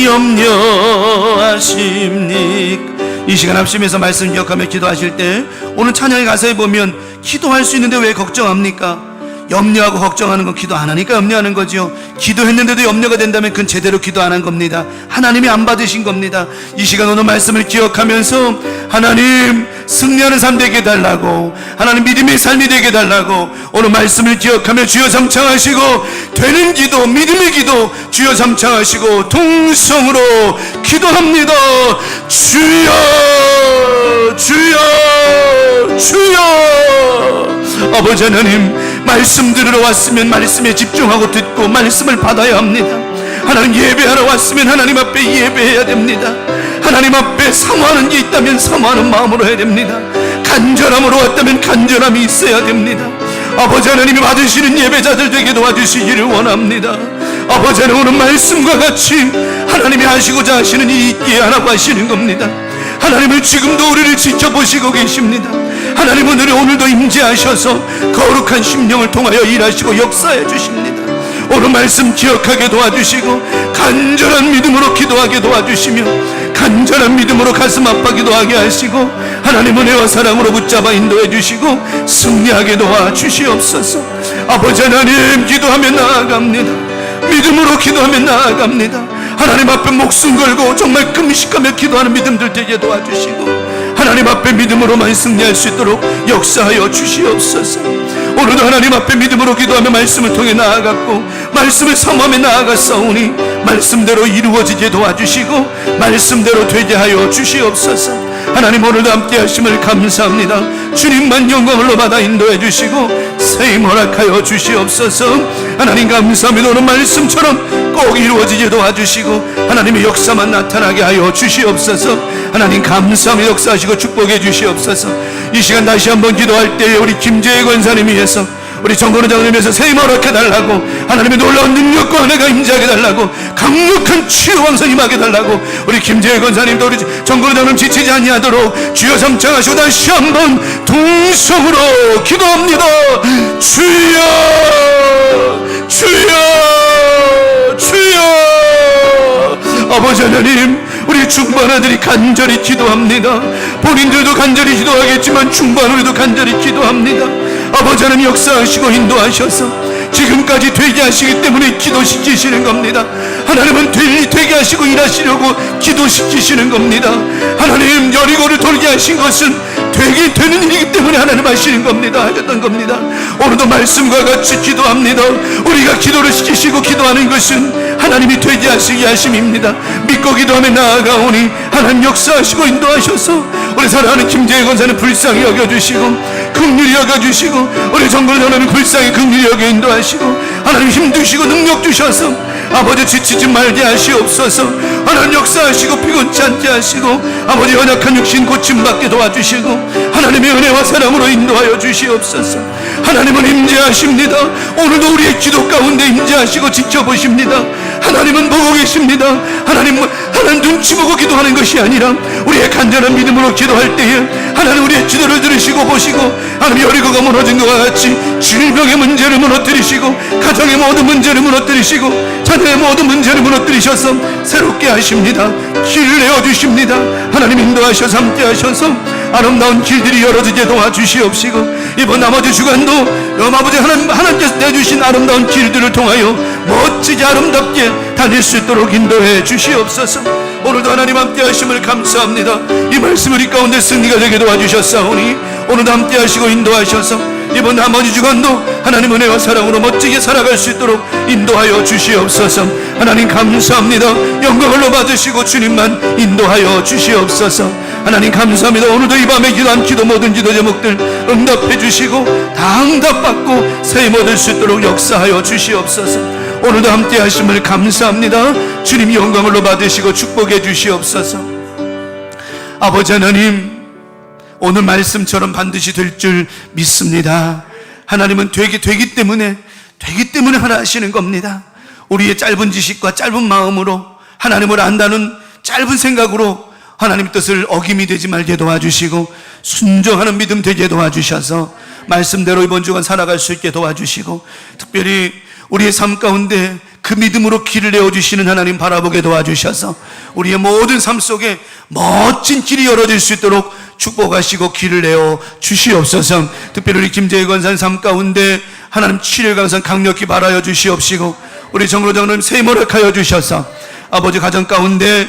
염려하십니까? 이 시간 합심해서 말씀 기억하며 기도하실 때 오늘 찬양의 가사에 보면 기도할 수 있는데 왜 걱정합니까? 염려하고 걱정하는 건 기도 안 하니까 염려하는 거죠. 기도했는데도 염려가 된다면 그건 제대로 기도 안 한 겁니다. 하나님이 안 받으신 겁니다. 이 시간 오늘 말씀을 기억하면서 하나님 승리하는 삶 되게 해달라고, 하나님 믿음의 삶이 되게 해달라고 오늘 말씀을 기억하며 주여 삼창하시고 되는 기도, 믿음의 기도 주여 삼창하시고 통성으로 기도합니다. 주여 주여 주여. 아버지 하나님, 말씀 들으러 왔으면 말씀에 집중하고 듣고 말씀을 받아야 합니다. 하나님 예배하러 왔으면 하나님 앞에 예배해야 됩니다. 하나님 앞에 사모하는 게 있다면 사모하는 마음으로 해야 됩니다. 간절함으로 왔다면 간절함이 있어야 됩니다. 아버지 하나님이 받으시는 예배자들 되게 도와주시기를 원합니다. 아버지 하나님, 오늘 말씀과 같이 하나님이 하시고자 하시는 일이 있기에 하라고 하시는 겁니다. 하나님은 지금도 우리를 지켜보시고 계십니다. 하나님은 오늘도 임재하셔서 거룩한 심령을 통하여 일하시고 역사해 주십니다. 오늘 말씀 기억하게 도와주시고 간절한 믿음으로 기도하게 도와주시며 간절한 믿음으로 가슴 아파기도 하게 하시고 하나님 은혜와 사랑으로 붙잡아 인도해 주시고 승리하게 도와주시옵소서. 아버지 하나님, 기도하며 나아갑니다. 믿음으로 기도하며 나아갑니다. 하나님 앞에 목숨 걸고 정말 금식하며 기도하는 믿음들 되게 도와주시고 하나님 앞에 믿음으로만 승리할 수 있도록 역사하여 주시옵소서. 오늘도 하나님 앞에 믿음으로 기도하며 말씀을 통해 나아갔고 말씀을 사모하며 나아갔사오니 말씀대로 이루어지게 도와주시고 말씀대로 되게 하여 주시옵소서. 하나님, 오늘도 함께 하심을 감사합니다. 주님만 영광을 받아 인도해 주시고 세임 허락하여 주시옵소서. 하나님 감사합니다. 오늘 말씀처럼 꼭 이루어지게 도와주시고 하나님의 역사만 나타나게 하여 주시옵소서. 하나님 감사합니다. 역사하시고 축복해 주시옵소서. 이 시간 다시 한번 기도할 때에 우리 김재희 권사님 위해서, 우리 정권회장님 위해서 세임 허락해달라고, 하나님의 놀라운 능력과 은혜가 임재하게 달라고, 강력한 치유 왕성 임하게 달라고, 우리 김재희 권사님도 우리 정권회장님 지치지 아니하도록 주여 삼창하시고 다시 한번 동성으로 기도합니다. 주여 주여 주여. 아버지 하나님, 자녀들이 간절히 기도합니다. 본인들도 간절히 기도하겠지만 중반으로도 간절히 기도합니다. 아버지 하나님 역사하시고 인도하셔서 지금까지 되게 하시기 때문에 기도시키시는 겁니다. 하나님은 되게 하시고 일하시려고 기도시키시는 겁니다. 하나님 여리고를 돌게 하신 것은 되게 되는 일이기 때문에 하나님 하시는 겁니다. 하셨던 겁니다. 오늘도 말씀과 같이 기도합니다. 우리가 기도를 시키시고 기도하는 것은 하나님이 되게 하시기 하심입니다. 믿고 기도하며 나아가오니 하나님 역사하시고 인도하셔서 우리 사랑하는 김재희 권사님 불쌍히 여겨주시고 긍휼히 여겨주시고 우리 정글 전하는 불쌍히 긍휼히 여겨 인도하시고 하나님 힘주시고 능력 주셔서 아버지 지치지 말게 하시옵소서. 하나님 역사하시고 피곤치 않게 하시고 아버지 연약한 육신 고침받게 도와주시고 하나님의 은혜와 사랑으로 인도하여 주시옵소서. 하나님은 임재하십니다. 오늘도 우리의 기도 가운데 임재하시고 지켜보십니다. 하나님은 보고 계십니다. 하나님 눈치 보고 기도하는 것이 아니라 우리의 간절한 믿음으로 기도할 때에 하나님 우리의 기도를 들으시고 보시고 하나님 여리고가 무너진 것과 같이 질병의 문제를 무너뜨리시고 가정의 모든 문제를 무너뜨리시고 자녀의 모든 문제를 무너뜨리셔서 새롭게 하십니다. 길을 내어주십니다. 하나님 인도하셔서 함께 하셔서 아름다운 길들이 열어지게 도와주시옵시고 이번 나머지 주간도 아버지 하나님께서 내주신 아름다운 길들을 통하여 멋지게 아름답게 다닐 수 있도록 인도해 주시옵소서. 오늘도 하나님 함께 하심을 감사합니다. 이 말씀 우리 가운데 승리가 되게 도와주셨사오니 오늘도 함께 하시고 인도하셔서 이번 나머지 주간도 하나님 은혜와 사랑으로 멋지게 살아갈 수 있도록 인도하여 주시옵소서. 하나님 감사합니다. 영광을 받으시고 주님만 인도하여 주시옵소서. 하나님 감사합니다. 오늘도 이 밤에 기도한 기도 모든 기도 제목들 응답해 주시고 다 응답받고 세임 얻을 수 있도록 역사하여 주시옵소서. 오늘도 함께 하심을 감사합니다. 주님 영광을 받으시고 축복해 주시옵소서. 아버지 하나님 오늘 말씀처럼 반드시 될 줄 믿습니다. 하나님은 되기 때문에 하나 하시는 겁니다. 우리의 짧은 지식과 짧은 마음으로 하나님을 안다는 짧은 생각으로 하나님 뜻을 어김이 되지 말게 도와주시고 순종하는 믿음 되게 도와주셔서 말씀대로 이번 주간 살아갈 수 있게 도와주시고 특별히 우리의 삶 가운데 그 믿음으로 길을 내어주시는 하나님 바라보게 도와주셔서 우리의 모든 삶 속에 멋진 길이 열어질 수 있도록 축복하시고 길을 내어 주시옵소서. 특별히 우리 김재희 권사님 삶 가운데 하나님 7일 강선 강력히 바라여 주시옵시고 우리 정로장님 세임 허락하여 주셔서 아버지 가정 가운데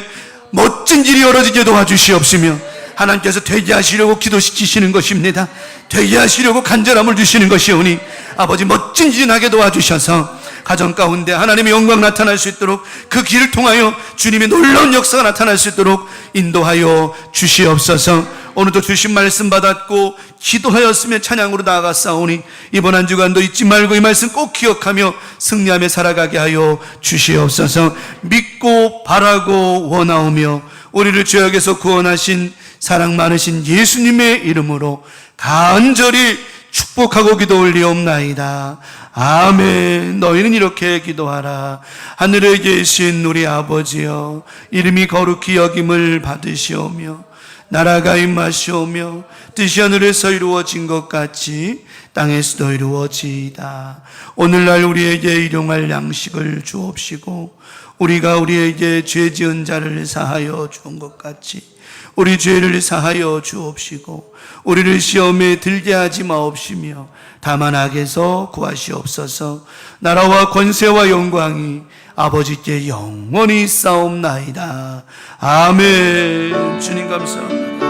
멋진 길이 열어지게 도와주시옵시며 하나님께서 되게 하시려고 기도시키시는 것입니다. 되게 하시려고 간절함을 주시는 것이오니 아버지 멋진 길이 나게 도와주셔서 가정 가운데 하나님의 영광 나타날 수 있도록 그 길을 통하여 주님의 놀라운 역사가 나타날 수 있도록 인도하여 주시옵소서. 오늘도 주신 말씀 받았고 기도하였으며 찬양으로 나아갔사오니 이번 한 주간도 잊지 말고 이 말씀 꼭 기억하며 승리하며 살아가게 하여 주시옵소서. 믿고 바라고 원하오며 우리를 죄악에서 구원하신 사랑 많으신 예수님의 이름으로 간절히 축복하고 기도 올리옵나이다. 아멘. 너희는 이렇게 기도하라. 하늘에 계신 우리 아버지여 이름이 거룩히 여김을 받으시오며 나라가 임하시오며 뜻이 하늘에서 이루어진 것 같이 땅에서도 이루어지이다. 오늘날 우리에게 일용할 양식을 주옵시고 우리가 우리에게 죄 지은 자를 사하여 준 것 같이 우리 죄를 사하여 주옵시고 우리를 시험에 들게 하지 마옵시며 다만 악에서 구하시옵소서. 나라와 권세와 영광이 아버지께 영원히 싸움나이다. 아멘. 주님 감사합니다.